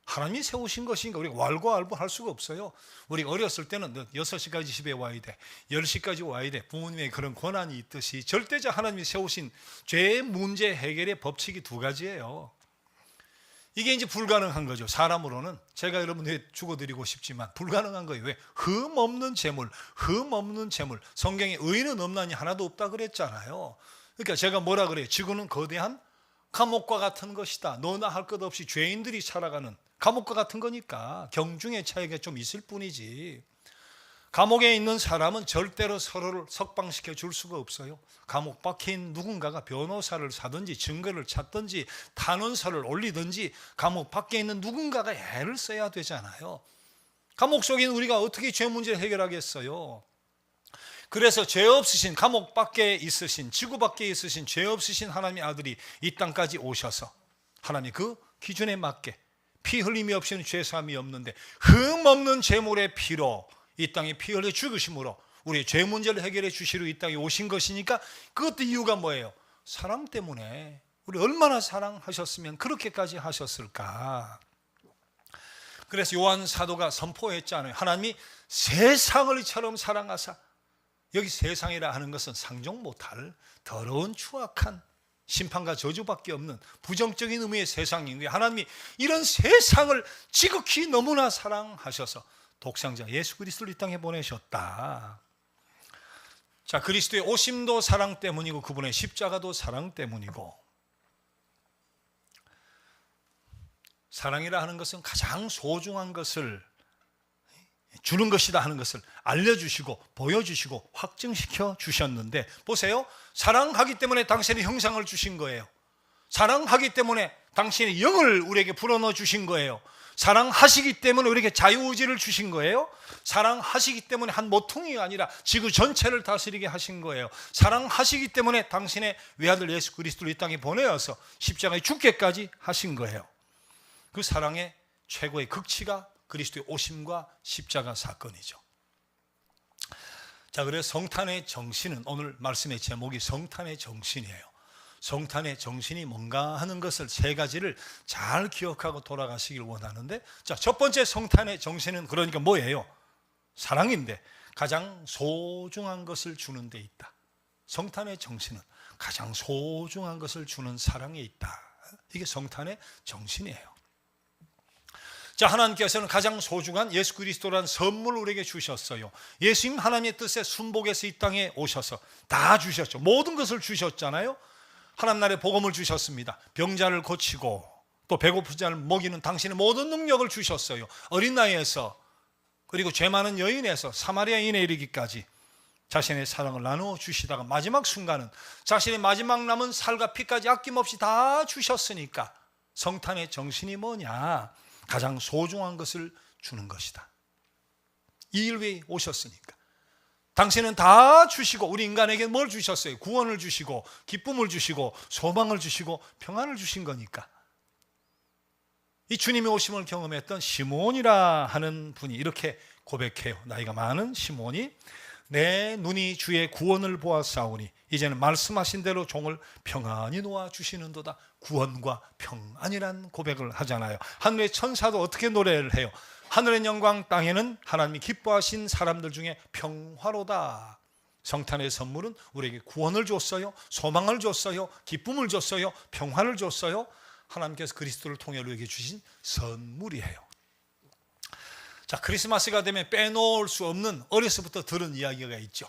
하나님이 세우신 것이니까 우리가 왈가왈부할 수가 없어요. 우리가 어렸을 때는 6시까지 집에 와야 돼, 10시까지 와야 돼, 부모님의 그런 권한이 있듯이 절대적 하나님이 세우신 죄 문제 해결의 법칙이 두 가지예요. 이게 이제 불가능한 거죠. 사람으로는. 제가 여러분에게 죽어드리고 싶지만 불가능한 거예요. 왜? 흠 없는 제물, 흠 없는 제물. 성경에 의인은 없나니 하나도 없다 그랬잖아요. 그러니까 제가 뭐라 그래요? 지구는 거대한 감옥과 같은 것이다. 너나 할 것 없이 죄인들이 살아가는 감옥과 같은 거니까 경중의 차이가 좀 있을 뿐이지. 감옥에 있는 사람은 절대로 서로를 석방시켜 줄 수가 없어요. 감옥 밖에 있는 누군가가 변호사를 사든지 증거를 찾든지 탄원서를 올리든지 감옥 밖에 있는 누군가가 애를 써야 되잖아요. 감옥 속에 있는 우리가 어떻게 죄 문제를 해결하겠어요? 그래서 죄 없으신, 감옥 밖에 있으신, 지구 밖에 있으신 죄 없으신 하나님의 아들이 이 땅까지 오셔서 하나님의 그 기준에 맞게 피 흘림이 없이는 죄사함이 없는데 흠 없는 제물의 피로 이 땅에 피 흘려 죽으심으로 우리의 죄 문제를 해결해 주시러 이 땅에 오신 것이니까, 그것도 이유가 뭐예요? 사랑 때문에. 우리 얼마나 사랑하셨으면 그렇게까지 하셨을까? 그래서 요한 사도가 선포했잖아요. 하나님이 세상을 이처럼 사랑하사. 여기 세상이라 하는 것은 상종 못할 더러운 추악한 심판과 저주밖에 없는 부정적인 의미의 세상인 거예요. 하나님이 이런 세상을 지극히 너무나 사랑하셔서 독생자 예수 그리스도를 이 땅에 보내셨다. 자, 그리스도의 오심도 사랑 때문이고 그분의 십자가도 사랑 때문이고, 사랑이라 하는 것은 가장 소중한 것을 주는 것이다 하는 것을 알려주시고 보여주시고 확증시켜 주셨는데, 보세요. 사랑하기 때문에 당신의 형상을 주신 거예요. 사랑하기 때문에 당신의 영을 우리에게 불어넣어 주신 거예요. 사랑하시기 때문에 우리에게 자유의지를 주신 거예요. 사랑하시기 때문에 한 모퉁이가 아니라 지구 전체를 다스리게 하신 거예요. 사랑하시기 때문에 당신의 외아들 예수 그리스도를 이 땅에 보내어서 십자가에 죽게까지 하신 거예요. 그 사랑의 최고의 극치가 그리스도의 오심과 십자가 사건이죠. 자, 그래서 성탄의 정신은, 오늘 말씀의 제목이 성탄의 정신이에요. 성탄의 정신이 뭔가 하는 것을 세 가지를 잘 기억하고 돌아가시길 원하는데, 자, 첫 번째 성탄의 정신은 그러니까 뭐예요? 사랑인데 가장 소중한 것을 주는 데 있다. 성탄의 정신은 가장 소중한 것을 주는 사랑에 있다. 이게 성탄의 정신이에요. 자, 하나님께서는 가장 소중한 예수 그리스도라는 선물을 우리에게 주셨어요. 예수님 하나님의 뜻에 순복해서 이 땅에 오셔서 다 주셨죠. 모든 것을 주셨잖아요. 하나님 나라의 복음을 주셨습니다. 병자를 고치고 또 배고픈 자를 먹이는 당신의 모든 능력을 주셨어요. 어린 나이에서, 그리고 죄 많은 여인에서 사마리아인에 이르기까지 자신의 사랑을 나누어 주시다가 마지막 순간은 자신의 마지막 남은 살과 피까지 아낌없이 다 주셨으니까 성탄의 정신이 뭐냐? 가장 소중한 것을 주는 것이다. 이 일 위에 오셨으니까. 당신은 다 주시고 우리 인간에게 뭘 주셨어요? 구원을 주시고 기쁨을 주시고 소망을 주시고 평안을 주신 거니까. 이 주님의 오심을 경험했던 시몬이라 하는 분이 이렇게 고백해요. 나이가 많은 시몬이, 내 눈이 주의 구원을 보았사오니 이제는 말씀하신 대로 종을 평안히 놓아주시는도다. 구원과 평안이란 고백을 하잖아요. 하늘의 천사도 어떻게 노래를 해요? 하늘의 영광, 땅에는 하나님이 기뻐하신 사람들 중에 평화로다. 성탄의 선물은 우리에게 구원을 줬어요, 소망을 줬어요, 기쁨을 줬어요, 평화를 줬어요. 하나님께서 그리스도를 통해 우리에게 주신 선물이에요. 자, 크리스마스가 되면 빼놓을 수 없는 어려서부터 들은 이야기가 있죠.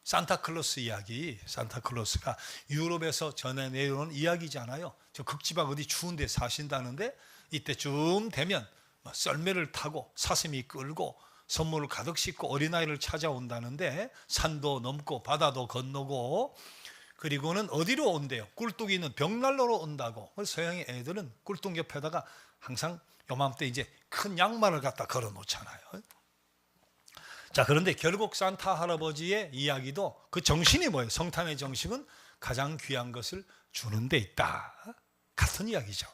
산타클로스 이야기. 산타클로스가 유럽에서 전해 내려온 이야기잖아요. 저 극지방 어디 추운 데 사신다는데 이때쯤 되면 썰매를 타고 사슴이 끌고 선물을 가득 싣고 어린아이를 찾아온다는데, 산도 넘고 바다도 건너고, 그리고는 어디로 온대요? 꿀뚝이 있는 벽난로로 온다고. 그래서 서양의 애들은 꿀뚝 옆에다가 항상 요맘때 이제 큰 양말을 갖다 걸어 놓잖아요. 자, 그런데 결국 산타 할아버지의 이야기도 그 정신이 뭐예요? 성탄의 정신은 가장 귀한 것을 주는 데 있다. 같은 이야기죠.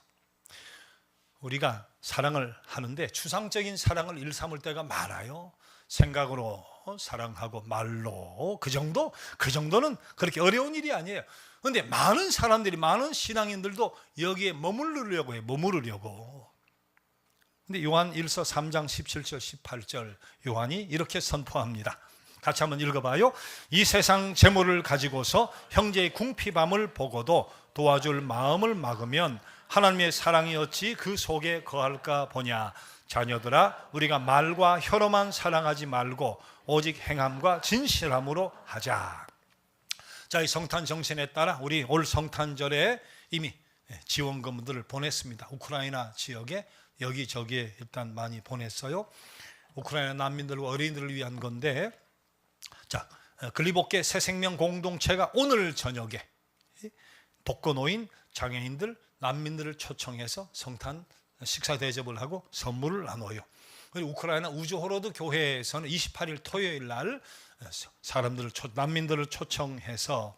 우리가 사랑을 하는데 추상적인 사랑을 일삼을 때가 많아요. 생각으로 사랑하고 말로 그 정도는 그렇게 어려운 일이 아니에요. 그런데 많은 사람들이, 많은 신앙인들도 여기에 머무르려고 해요. 머무르려고. 근데 요한 1서 3장 17절 18절 요한이 이렇게 선포합니다. 같이 한번 읽어봐요. 이 세상 재물을 가지고서 형제의 궁핍함을 보고도 도와줄 마음을 막으면 하나님의 사랑이 어찌 그 속에 거할까 보냐. 자녀들아, 우리가 말과 혀로만 사랑하지 말고 오직 행함과 진실함으로 하자. 자, 이 성탄 정신에 따라 우리 올 성탄절에 이미 지원금들을 보냈습니다. 우크라이나 지역에 여기저기에 일단 많이 보냈어요. 우크라이나 난민들과 어린이들을 위한 건데, 자, 글리복계 새생명 공동체가 오늘 저녁에 독거노인, 장애인들, 난민들을 초청해서 성탄 식사 대접을 하고 선물을 나눠요. 그리고 우크라이나 우주호로드 교회에서는 28일 토요일 날 사람들을 난민들을 초청해서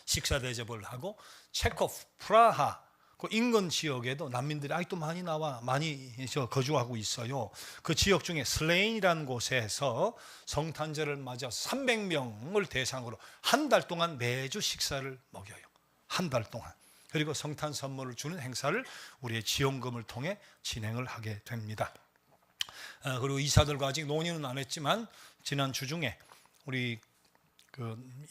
식사 대접을 하고 체코프, 프라하 그 인근 지역에도 난민들이 아직도 많이 거주하고 있어요. 그 지역 중에 슬레인이라는 곳에서 성탄절을 맞아 300명을 대상으로 한 달 동안 매주 식사를 먹여요. 한 달 동안. 그리고 성탄 선물을 주는 행사를 우리의 지원금을 통해 진행을 하게 됩니다. 그리고 이사들과 아직 논의는 안 했지만 지난 주 중에 우리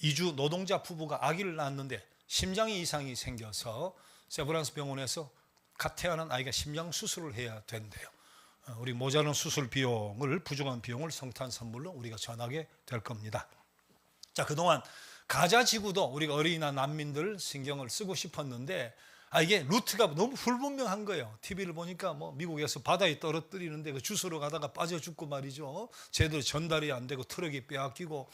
이주 노동자 부부가 아기를 낳았는데 심장에 이상이 생겨서 세브란스 병원에서 갓 태어난 아이가 심장 수술을 해야 된대요. 우리 모자란 수술 비용을, 부족한 비용을 성탄 선물로 우리가 전하게 될 겁니다. 자, 그동안 가자 지구도 우리가 어린이나 난민들 신경을 쓰고 싶었는데 이게 루트가 너무 불분명한 거예요. TV를 보니까 미국에서 바다에 떨어뜨리는데 그 주스로 가다가 빠져 죽고 말이죠. 제대로 전달이 안 되고 트럭이 빼앗기고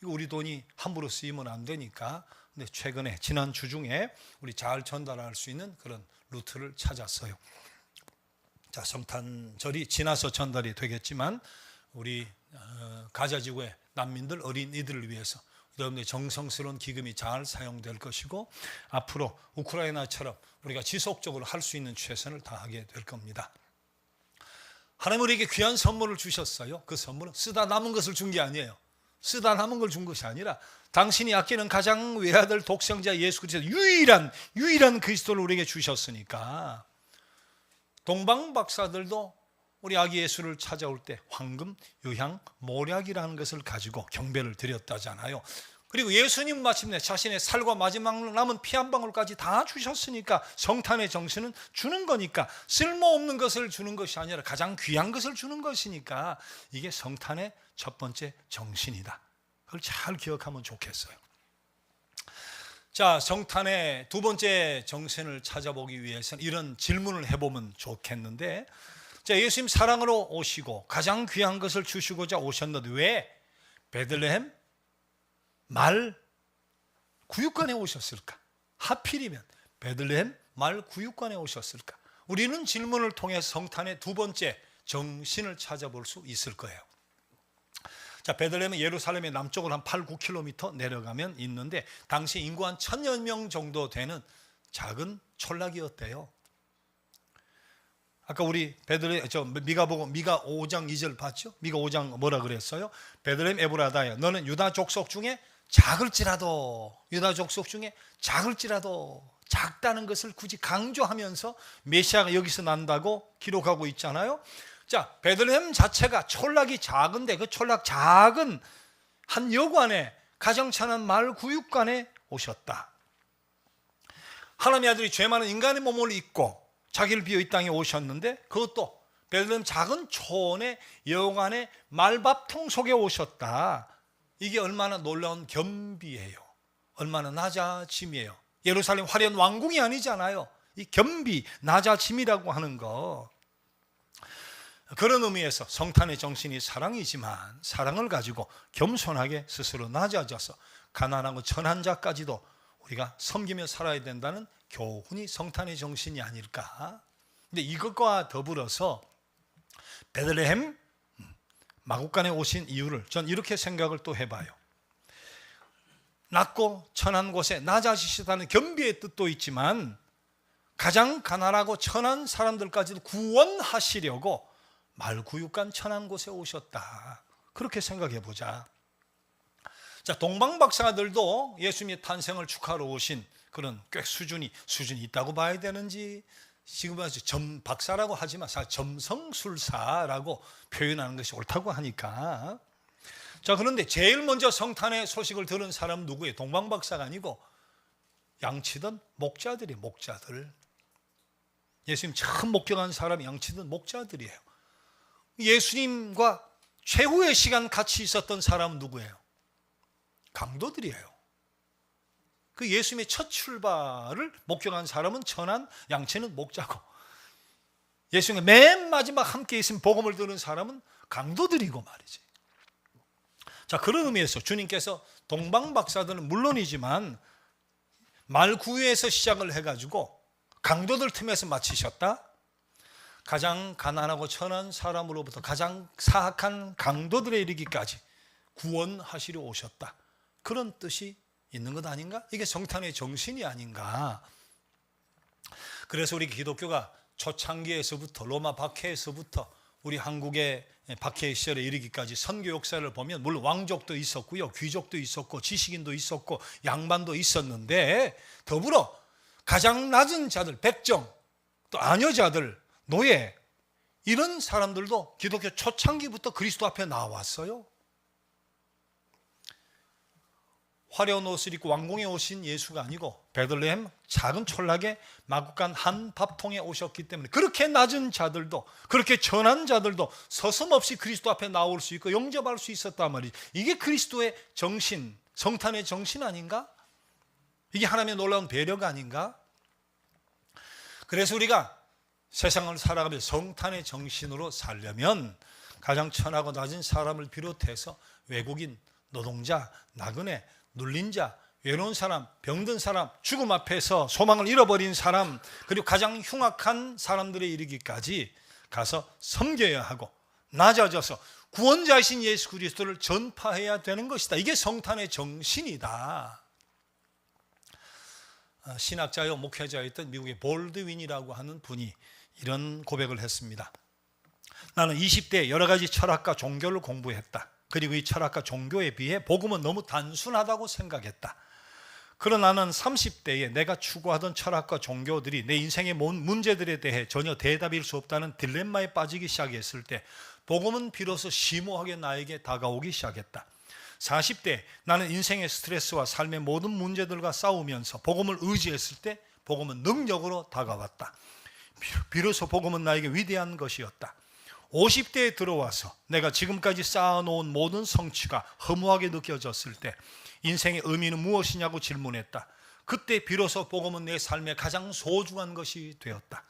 이거 우리 돈이 함부로 쓰이면 안 되니까. 근데 최근에 지난 주 중에 우리 잘 전달할 수 있는 그런 루트를 찾았어요. 자, 성탄절이 지나서 전달이 되겠지만 우리 가자 지구의 난민들, 어린이들을 위해서 여러분의 정성스러운 기금이 잘 사용될 것이고 앞으로 우크라이나처럼 우리가 지속적으로 할 수 있는 최선을 다하게 될 겁니다. 하나님 우리에게 귀한 선물을 주셨어요. 그 선물은 쓰다 남은 것을 준 게 아니에요. 쓰다 남은 걸 준 것이 아니라 당신이 아끼는 가장 외아들 독생자 예수 그리스도 유일한 그리스도를 우리에게 주셨으니까 동방 박사들도 우리 아기 예수를 찾아올 때 황금, 유향, 모략이라는 것을 가지고 경배를 드렸다잖아요. 그리고 예수님 마침내 자신의 살과 마지막 남은 피 한 방울까지 다 주셨으니까 성탄의 정신은 주는 거니까 쓸모없는 것을 주는 것이 아니라 가장 귀한 것을 주는 것이니까 이게 성탄의 첫 번째 정신이다. 그걸 잘 기억하면 좋겠어요. 자, 성탄의 두 번째 정신을 찾아보기 위해서는 이런 질문을 해보면 좋겠는데 자, 예수님 사랑으로 오시고 가장 귀한 것을 주시고자 오셨는데 왜 베들레헴 말 구육관에 오셨을까? 하필이면 베들레헴 말 구육관에 오셨을까? 우리는 질문을 통해 성탄의 두 번째 정신을 찾아볼 수 있을 거예요. 자, 베들레헴은 예루살렘의 남쪽으로 한 8, 9km 내려가면 있는데 당시 인구 한 1000여 명 정도 되는 작은 촌락이었대요. 아까 우리 미가 5장 2절 봤죠? 미가 5장 뭐라 그랬어요? 베들레헴 에브라다야 너는 유다 족속 중에 작을지라도 작다는 것을 굳이 강조하면서 메시아가 여기서 난다고 기록하고 있잖아요. 자, 베들레헴 자체가 촌락이 작은데 그 촌락 작은 한 여관에 가정찬한 마을 구육관에 오셨다. 하나님의 아들이 죄 많은 인간의 몸을 입고 자기를 비워 이 땅에 오셨는데 그것도 베들레헴 작은 촌의 여관의 말밥통 속에 오셨다. 이게 얼마나 놀라운 겸비예요. 얼마나 낮아짐이에요. 예루살렘 화려한 왕궁이 아니잖아요. 이 겸비, 낮아짐이라고 하는 거. 그런 의미에서 성탄의 정신이 사랑이지만 사랑을 가지고 겸손하게 스스로 낮아져서 가난하고 천한 자까지도 우리가 섬기며 살아야 된다는 교훈이 성탄의 정신이 아닐까. 근데 이것과 더불어서 베들레헴 마구간에 오신 이유를 전 이렇게 생각을 또 해봐요. 낮고 천한 곳에 낮아지시다는 겸비의 뜻도 있지만 가장 가난하고 천한 사람들까지도 구원하시려고 말구육간 천한 곳에 오셨다. 그렇게 생각해 보자. 자, 동방박사들도 예수님의 탄생을 축하하러 오신 그런 꽤 수준이 있다고 봐야 되는지 지금 박사라고 하지만 점성술사라고 표현하는 것이 옳다고 하니까. 자, 그런데 제일 먼저 성탄의 소식을 들은 사람은 누구예요? 동방박사가 아니고 양치던 목자들이에요. 목자들. 예수님 처음 목격한 사람이 양치던 목자들이에요. 예수님과 최후의 시간 같이 있었던 사람은 누구예요? 강도들이에요. 그 예수님의 첫 출발을 목격한 사람은 천한, 양치는 목자고 예수님과 맨 마지막 함께 있으면 복음을 들은 사람은 강도들이고 말이지. 자, 그런 의미에서 주님께서 동방박사들은 물론이지만 말구유에서 시작을 해가지고 강도들 틈에서 마치셨다. 가장 가난하고 천한 사람으로부터 가장 사악한 강도들에 이르기까지 구원하시려 오셨다. 그런 뜻이 있는 것 아닌가? 이게 성탄의 정신이 아닌가? 그래서 우리 기독교가 초창기에서부터 로마 박해에서부터 우리 한국의 박해 시절에 이르기까지 선교 역사를 보면 물론 왕족도 있었고요, 귀족도 있었고 지식인도 있었고 양반도 있었는데 더불어 가장 낮은 자들, 백정, 또 아녀자들, 노예 이런 사람들도 기독교 초창기부터 그리스도 앞에 나왔어요. 화려한 옷을 입고 왕궁에 오신 예수가 아니고 베들레헴 작은 촌락에 마구간 한 밥통에 오셨기 때문에 그렇게 낮은 자들도 그렇게 천한 자들도 서슴없이 그리스도 앞에 나올 수 있고 영접할 수 있었단 말이지. 이게 그리스도의 정신, 성탄의 정신 아닌가? 이게 하나님의 놀라운 배려가 아닌가? 그래서 우리가 세상을 살아가며 성탄의 정신으로 살려면 가장 천하고 낮은 사람을 비롯해서 외국인, 노동자, 나그네, 눌린 자, 외로운 사람, 병든 사람, 죽음 앞에서 소망을 잃어버린 사람, 그리고 가장 흉악한 사람들에 이르기까지 가서 섬겨야 하고 낮아져서 구원자이신 예수 그리스도를 전파해야 되는 것이다. 이게 성탄의 정신이다. 신학자요 목회자였던 미국의 볼드윈이라고 하는 분이 이런 고백을 했습니다. 나는 20대에 여러 가지 철학과 종교를 공부했다. 그리고 이 철학과 종교에 비해 복음은 너무 단순하다고 생각했다. 그러나 나는 30대에 내가 추구하던 철학과 종교들이 내 인생의 문제들에 대해 전혀 대답일 수 없다는 딜레마에 빠지기 시작했을 때 복음은 비로소 심오하게 나에게 다가오기 시작했다. 40대 나는 인생의 스트레스와 삶의 모든 문제들과 싸우면서 복음을 의지했을 때 복음은 능력으로 다가왔다. 비로소 복음은 나에게 위대한 것이었다. 50대에 들어와서 내가 지금까지 쌓아놓은 모든 성취가 허무하게 느껴졌을 때 인생의 의미는 무엇이냐고 질문했다. 그때 비로소 복음은 내 삶의 가장 소중한 것이 되었다.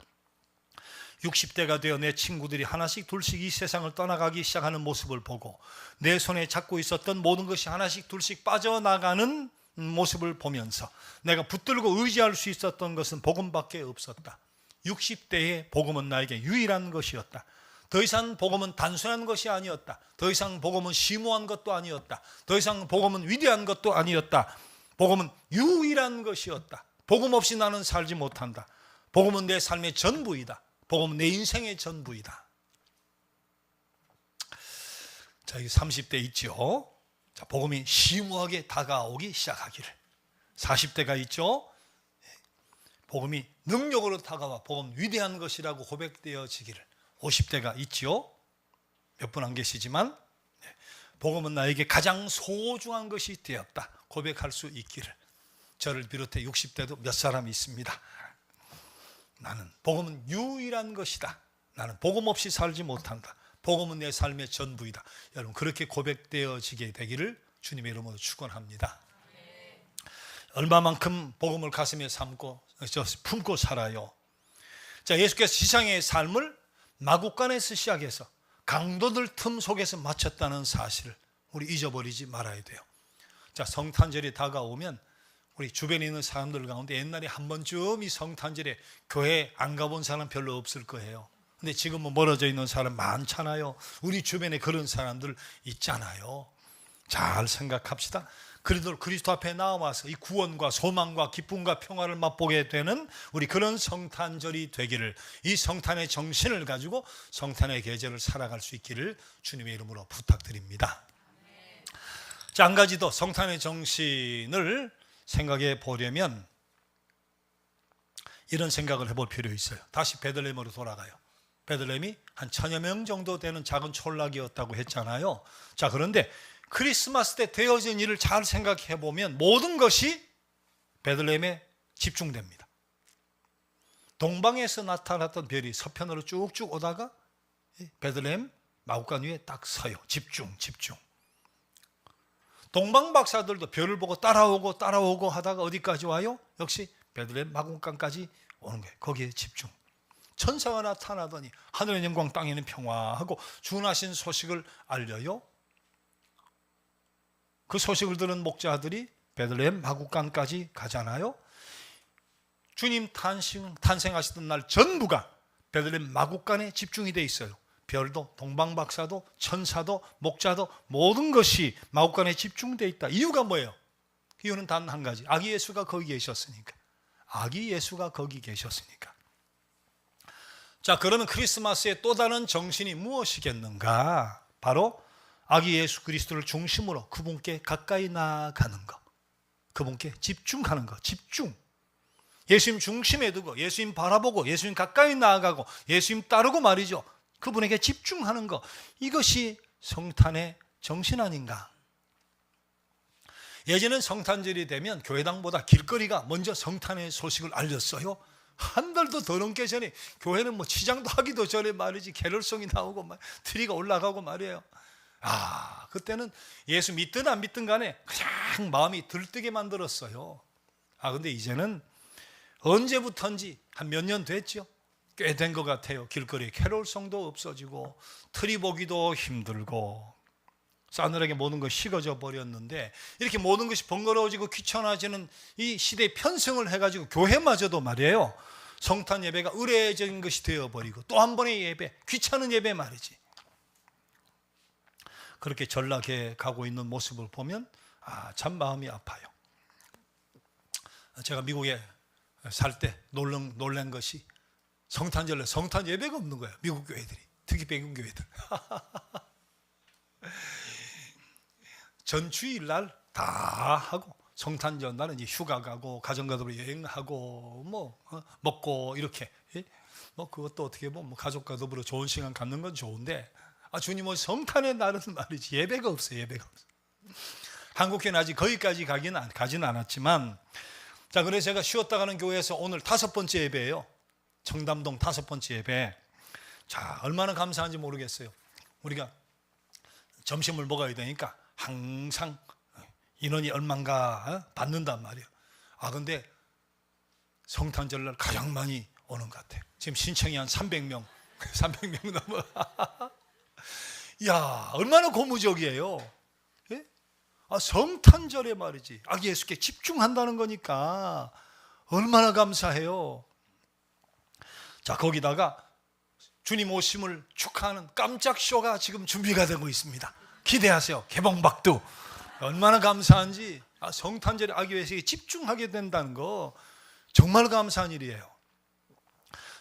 60대가 되어 내 친구들이 하나씩 둘씩 이 세상을 떠나가기 시작하는 모습을 보고 내 손에 잡고 있었던 모든 것이 하나씩 둘씩 빠져나가는 모습을 보면서 내가 붙들고 의지할 수 있었던 것은 복음밖에 없었다. 60대의 복음은 나에게 유일한 것이었다. 더 이상 복음은 단순한 것이 아니었다. 더 이상 복음은 심오한 것도 아니었다. 더 이상 복음은 위대한 것도 아니었다. 복음은 유일한 것이었다. 복음 없이 나는 살지 못한다. 복음은 내 삶의 전부이다. 복음은 내 인생의 전부이다. 자, 여기 30대 있죠. 자, 복음이 심오하게 다가오기 시작하기를. 40대가 있죠. 복음이 능력으로 다가와 복음 위대한 것이라고 고백되어지기를. 50대가 있지요. 몇 분 안 계시지만 복음은 나에게 가장 소중한 것이 되었다 고백할 수 있기를. 저를 비롯해 60대도 몇 사람이 있습니다. 나는 복음은 유일한 것이다. 나는 복음 없이 살지 못한다. 복음은 내 삶의 전부이다. 여러분 그렇게 고백되어지게 되기를 주님의 이름으로 축원합니다. 얼마만큼 복음을 가슴에 품고 살아요. 자, 예수께서 지상의 삶을 마구간에서 시작해서 강도들 틈 속에서 마쳤다는 사실을 우리 잊어버리지 말아야 돼요. 자, 성탄절이 다가오면 우리 주변에 있는 사람들 가운데 옛날에 한 번쯤 이 성탄절에 교회 안 가본 사람 별로 없을 거예요. 근데 지금은 멀어져 있는 사람 많잖아요. 우리 주변에 그런 사람들 있잖아요. 잘 생각합시다. 그래도 그리스도 앞에 나와서 이 구원과 소망과 기쁨과 평화를 맛보게 되는 우리 그런 성탄절이 되기를, 이 성탄의 정신을 가지고 성탄의 계절을 살아갈 수 있기를 주님의 이름으로 부탁드립니다. 자, 한 가지 더 성탄의 정신을 생각해 보려면 이런 생각을 해볼 필요 있어요. 다시 베들레헴으로 돌아가요. 베들레헴이 한 1000여 명 정도 되는 작은 촌락이었다고 했잖아요. 자, 그런데 크리스마스 때 되어진 일을 잘 생각해 보면 모든 것이 베들레헴에 집중됩니다. 동방에서 나타났던 별이 서편으로 쭉쭉 오다가 베들레헴 마구간 위에 딱 서요. 집중. 동방 박사들도 별을 보고 따라오고 하다가 어디까지 와요? 역시 베들레헴 마구간까지 오는 거예요. 거기에 집중. 천사가 나타나더니 하늘의 영광 땅에는 평화하고 주문하신 소식을 알려요. 그 소식을 들은 목자들이 베들레헴 마구간까지 가잖아요. 주님 탄생하시던 날 전부가 베들레헴 마국간에 집중이 돼 있어요. 별도, 동방박사도, 천사도, 목자도 모든 것이 마국간에 집중돼 있다. 이유가 뭐예요? 이유는 단 한 가지. 아기 예수가 거기 계셨으니까. 아기 예수가 거기 계셨으니까. 자, 그러면 크리스마스의 또 다른 정신이 무엇이겠는가? 바로 아기 예수 그리스도를 중심으로 그분께 가까이 나아가는 것, 그분께 집중하는 것. 집중. 예수님 중심에 두고 예수님 바라보고 예수님 가까이 나아가고 예수님 따르고 말이죠. 그분에게 집중하는 것. 이것이 성탄의 정신 아닌가? 예전엔 성탄절이 되면 교회당보다 길거리가 먼저 성탄의 소식을 알렸어요. 한 달도 더 넘게 전에 교회는 뭐 치장도 하기도 전에 말이지 캐럴송이 나오고 트리가 올라가고 말이에요. 그때는 예수 믿든 안 믿든 간에 그냥 마음이 들뜨게 만들었어요. 근데 이제는 언제부턴지 한 몇 년 됐죠. 꽤 된 것 같아요. 길거리에 캐롤송도 없어지고 트리 보기도 힘들고 싸늘하게 모든 것이 식어져 버렸는데, 이렇게 모든 것이 번거로워지고 귀찮아지는 이 시대에 편승을 해가지고 교회마저도 말이에요, 성탄 예배가 의례적인 것이 되어버리고 또 한 번의 예배, 귀찮은 예배 말이지. 그렇게 전락해 가고 있는 모습을 보면 참 마음이 아파요. 제가 미국에 살 때 놀란 것이 성탄절에 성탄 예배가 없는 거예요. 미국 교회들이, 특히 백인 교회들. 전 주일날 다 하고 성탄 전날은 이제 휴가 가고 가정가족으로 여행하고 먹고 이렇게, 그것도 어떻게 보면 가족과 더불어 좋은 시간 갖는 건 좋은데, 주님은 성탄의 날은 말이지 예배가 없어요. 예배가 없어요. 한국교회는 아직 거기까지 가지는 않았지만, 자, 그래서 제가 쉬었다 가는 교회에서 오늘 5번째 예배예요. 청담동 5번째 예배. 자, 얼마나 감사한지 모르겠어요. 우리가 점심을 먹어야 되니까 항상 인원이 얼마인가 받는단 말이에요. 근데 성탄절날 가장 많이 오는 것 같아요. 지금 신청이 한 300명 300명 넘어. 야, 얼마나 고무적이에요. 예? 성탄절에 말이지 아기 예수께 집중한다는 거니까 얼마나 감사해요. 자, 거기다가 주님 오심을 축하하는 깜짝 쇼가 지금 준비가 되고 있습니다. 기대하세요. 개봉박두. 얼마나 감사한지. 성탄절에 아기 예수에게 집중하게 된다는 거 정말 감사한 일이에요.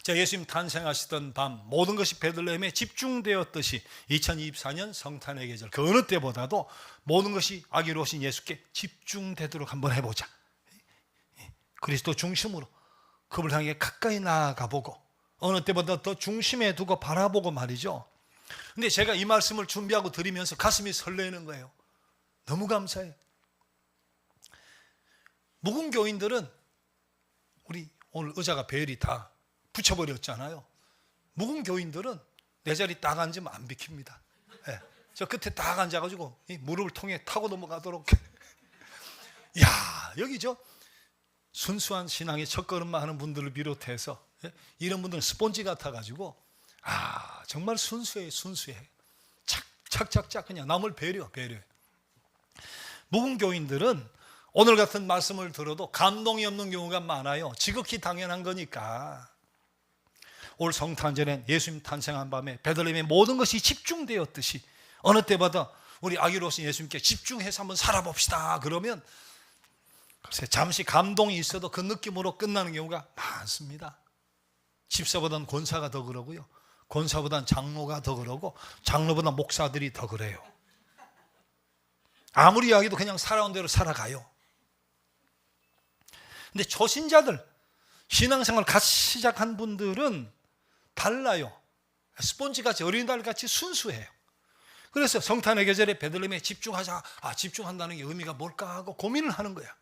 자, 예수님 탄생하시던 밤 모든 것이 베들레헴에 집중되었듯이 2024년 성탄의 계절 그 어느 때보다도 모든 것이 아기로 오신 예수께 집중되도록 한번 해보자. 그리스도 중심으로 그를 향해 가까이 나아가 보고 어느 때보다 더 중심에 두고 바라보고 말이죠. 근데 제가 이 말씀을 준비하고 드리면서 가슴이 설레는 거예요. 너무 감사해요. 묵은교인들은 우리 오늘 의자가 배열이 다 붙여버렸잖아요. 묵은교인들은 내 자리 딱 앉으면 안 비킵니다. 네. 저 끝에 딱 앉아가지고 이 무릎을 통해 타고 넘어가도록. 야, 여기죠. 순수한 신앙의 첫걸음만 하는 분들을 비롯해서 이런 분들은 스폰지 같아가지고 정말 순수해. 착착착 그냥 남을 배려해. 묵은교인들은 오늘 같은 말씀을 들어도 감동이 없는 경우가 많아요. 지극히 당연한 거니까. 올 성탄절엔 예수님 탄생한 밤에 베들레헴의 모든 것이 집중되었듯이 어느 때보다 우리 아기로 오신 예수님께 집중해서 한번 살아봅시다. 그러면 글쎄 잠시 감동이 있어도 그 느낌으로 끝나는 경우가 많습니다. 집사보다는 권사가 더 그러고요, 권사보다는 장로가 더 그러고 장로보다 목사들이 더 그래요. 아무리 이야기도 그냥 살아온 대로 살아가요. 근데 초신자들, 신앙생활 같이 시작한 분들은 달라요. 스폰지같이 어린이날같이 순수해요. 그래서 성탄의 계절에 베들레헴에 집중하자. 집중한다는 게 의미가 뭘까 하고 고민을 하는 거야.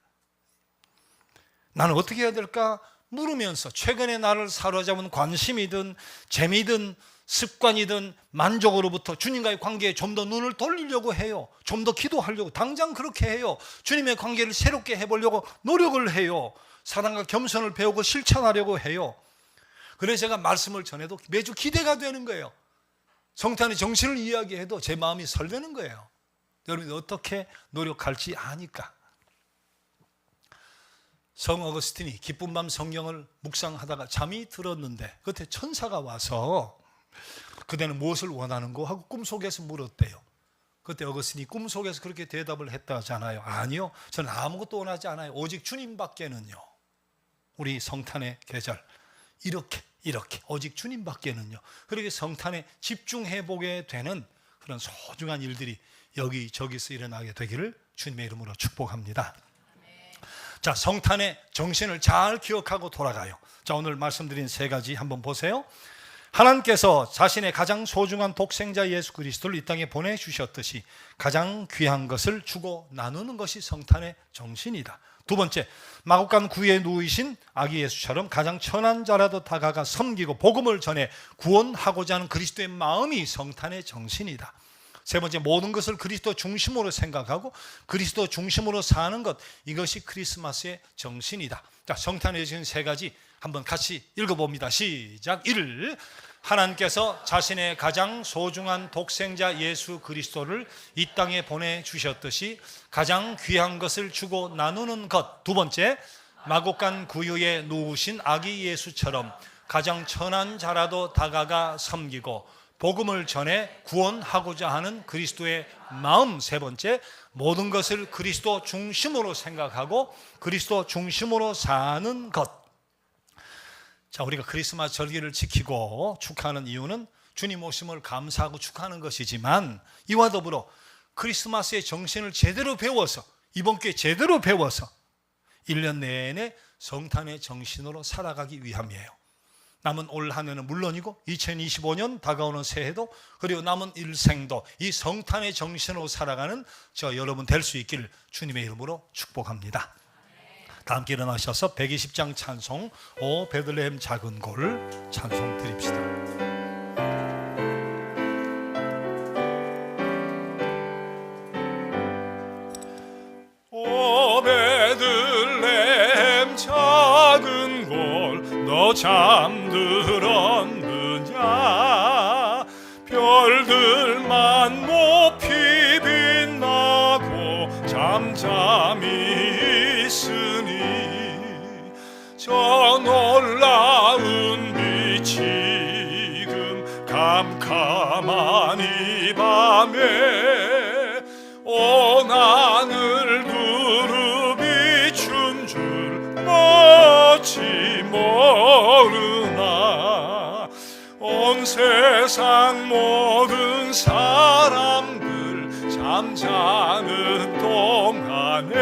나는 어떻게 해야 될까 물으면서 최근에 나를 사로잡은 관심이든 재미든 습관이든 만족으로부터 주님과의 관계에 좀 더 눈을 돌리려고 해요. 좀 더 기도하려고 당장 그렇게 해요. 주님의 관계를 새롭게 해보려고 노력을 해요. 사랑과 겸손을 배우고 실천하려고 해요. 그래서 제가 말씀을 전해도 매주 기대가 되는 거예요. 성탄의 정신을 이야기해도 제 마음이 설레는 거예요. 여러분이 어떻게 노력할지 아니까. 성 어거스틴이 기쁜 밤 성경을 묵상하다가 잠이 들었는데 그때 천사가 와서 그대는 무엇을 원하는고 하고 꿈속에서 물었대요. 그때 어거스틴이 꿈속에서 그렇게 대답을 했다잖아요. 아니요, 저는 아무것도 원하지 않아요. 오직 주님밖에는요. 우리 성탄의 계절 이렇게 오직 주님밖에는요. 그렇게 성탄에 집중해 보게 되는 그런 소중한 일들이 여기저기서 일어나게 되기를 주님의 이름으로 축복합니다. 자, 성탄의 정신을 잘 기억하고 돌아가요. 자, 오늘 말씀드린 세 가지 한번 보세요. 하나님께서 자신의 가장 소중한 독생자 예수 그리스도를 이 땅에 보내주셨듯이 가장 귀한 것을 주고 나누는 것이 성탄의 정신이다. 두 번째, 마구간 구유에 누이신 아기 예수처럼 가장 천한 자라도 다가가 섬기고 복음을 전해 구원하고자 하는 그리스도의 마음이 성탄의 정신이다. 세 번째, 모든 것을 그리스도 중심으로 생각하고 그리스도 중심으로 사는 것, 이것이 크리스마스의 정신이다. 자, 성탄의 정신 세 가지 한번 같이 읽어봅니다. 시작. 1. 하나님께서 자신의 가장 소중한 독생자 예수 그리스도를 이 땅에 보내주셨듯이 가장 귀한 것을 주고 나누는 것. 두 번째, 마구간 구유에 누우신 아기 예수처럼 가장 천한 자라도 다가가 섬기고 복음을 전해 구원하고자 하는 그리스도의 마음. 세 번째, 모든 것을 그리스도 중심으로 생각하고 그리스도 중심으로 사는 것. 자, 우리가 크리스마스 절기를 지키고 축하하는 이유는 주님 오심을 감사하고 축하하는 것이지만 이와 더불어 크리스마스의 정신을 제대로 배워서 이번 기회에 제대로 배워서 1년 내내 성탄의 정신으로 살아가기 위함이에요. 남은 올 한 해는 물론이고 2025년 다가오는 새해도 그리고 남은 일생도 이 성탄의 정신으로 살아가는 저 여러분 될 수 있기를 주님의 이름으로 축복합니다. 다 함께 일어나셔서 120장 찬송 오 베들레헴 작은 골 찬송 드립시다. 오 베들레헴 작은 골 너 잠들었느냐 별들만 높이 빛나고 잠잠히 있으니 저 놀라운 빛이 지금 캄캄한 이 밤에 온 하늘 두루 비춘 줄 어찌 모르나 온 세상 모든 사람들 잠자는 동안에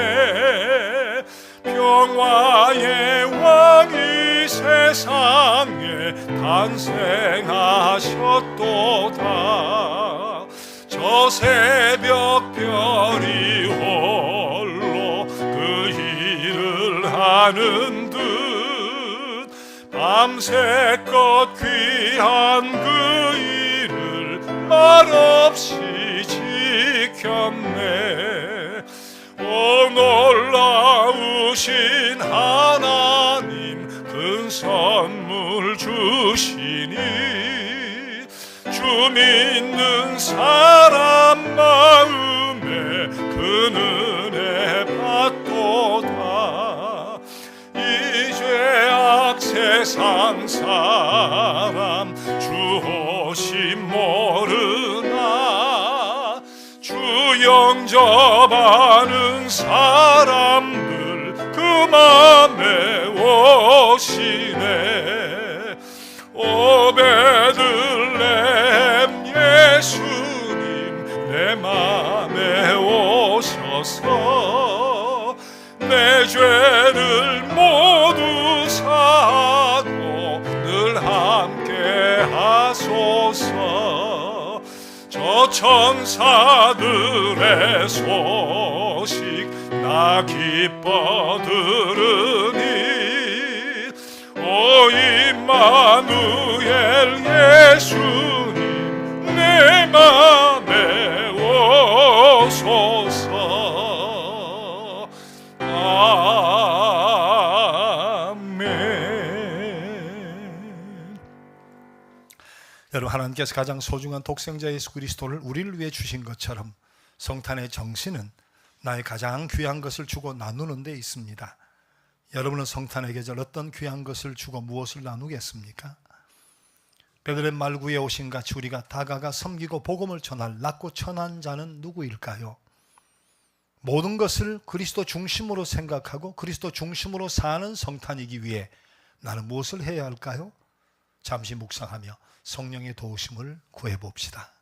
평화의 왕이 세상에 탄생하셨도다. 저 새벽별이 홀로 그 일을 하는 듯 밤새껏 귀한 그 일을 말없이 지켰네. 오 놀라우신 하나님 큰 선물 주시니 주 믿는 사람 마음에 그 은혜 받도다. 이 죄악 세상 사람 주 오심 모르나 주 영접하는 사람들 그 맘에 오시네. 오 베들레헴 예수님 내 맘에 오셔서 내 죄를 모두 사하고 늘 함께 하소서. 저 천사들의 소식 나 기뻐 들으니 오 임마누엘 예수님 내 맘에 오소서. 아멘. 여러분, 하나님께서 가장 소중한 독생자 예수 그리스도를 우리를 위해 주신 것처럼 성탄의 정신은 나의 가장 귀한 것을 주고 나누는 데 있습니다. 여러분은 성탄의 계절 어떤 귀한 것을 주고 무엇을 나누겠습니까? 베들레헴 말구에 오신 같이 우리가 다가가 섬기고 복음을 전할 낮고 천한 자는 누구일까요? 모든 것을 그리스도 중심으로 생각하고 그리스도 중심으로 사는 성탄이기 위해 나는 무엇을 해야 할까요? 잠시 묵상하며 성령의 도우심을 구해봅시다.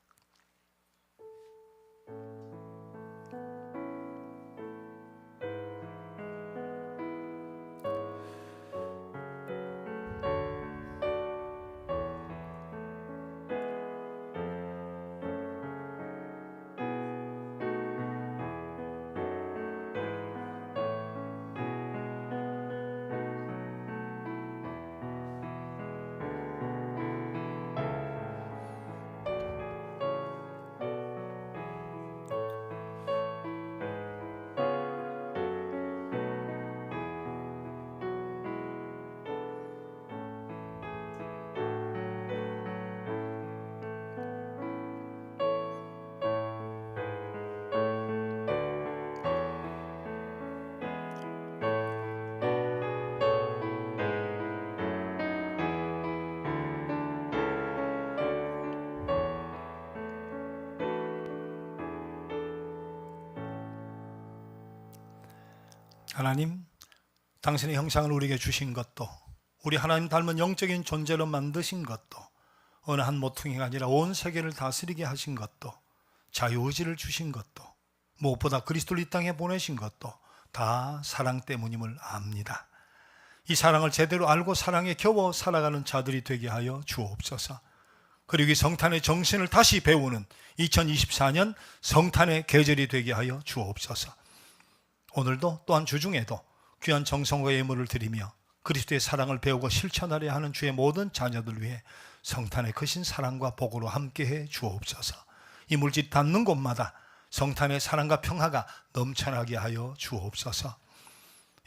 하나님, 당신의 형상을 우리에게 주신 것도, 우리 하나님 닮은 영적인 존재로 만드신 것도, 어느 한 모퉁이가 아니라 온 세계를 다스리게 하신 것도, 자유의지를 주신 것도, 무엇보다 그리스도를 이 땅에 보내신 것도 다 사랑 때문임을 압니다. 이 사랑을 제대로 알고 사랑에 겨워 살아가는 자들이 되게 하여 주옵소서. 그리고 이 성탄의 정신을 다시 배우는 2024년 성탄의 계절이 되게 하여 주옵소서. 오늘도 또한 주중에도 귀한 정성과 예물을 드리며 그리스도의 사랑을 배우고 실천하려 하는 주의 모든 자녀들 위해 성탄의 크신 사랑과 복으로 함께해 주옵소서. 이 물질 닿는 곳마다 성탄의 사랑과 평화가 넘쳐나게 하여 주옵소서.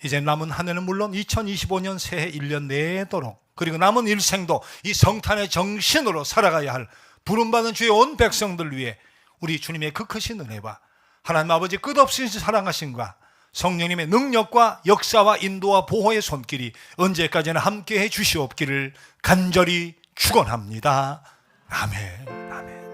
이제 남은 한 해는 물론 2025년 새해 1년 내도록, 그리고 남은 일생도 이 성탄의 정신으로 살아가야 할 부름받은 주의 온 백성들 위해 우리 주님의 그 크신 은혜와 하나님 아버지 끝없이 사랑하심과 성령님의 능력과 역사와 인도와 보호의 손길이 언제까지나 함께해 주시옵기를 간절히 축원합니다. 아멘. 아멘.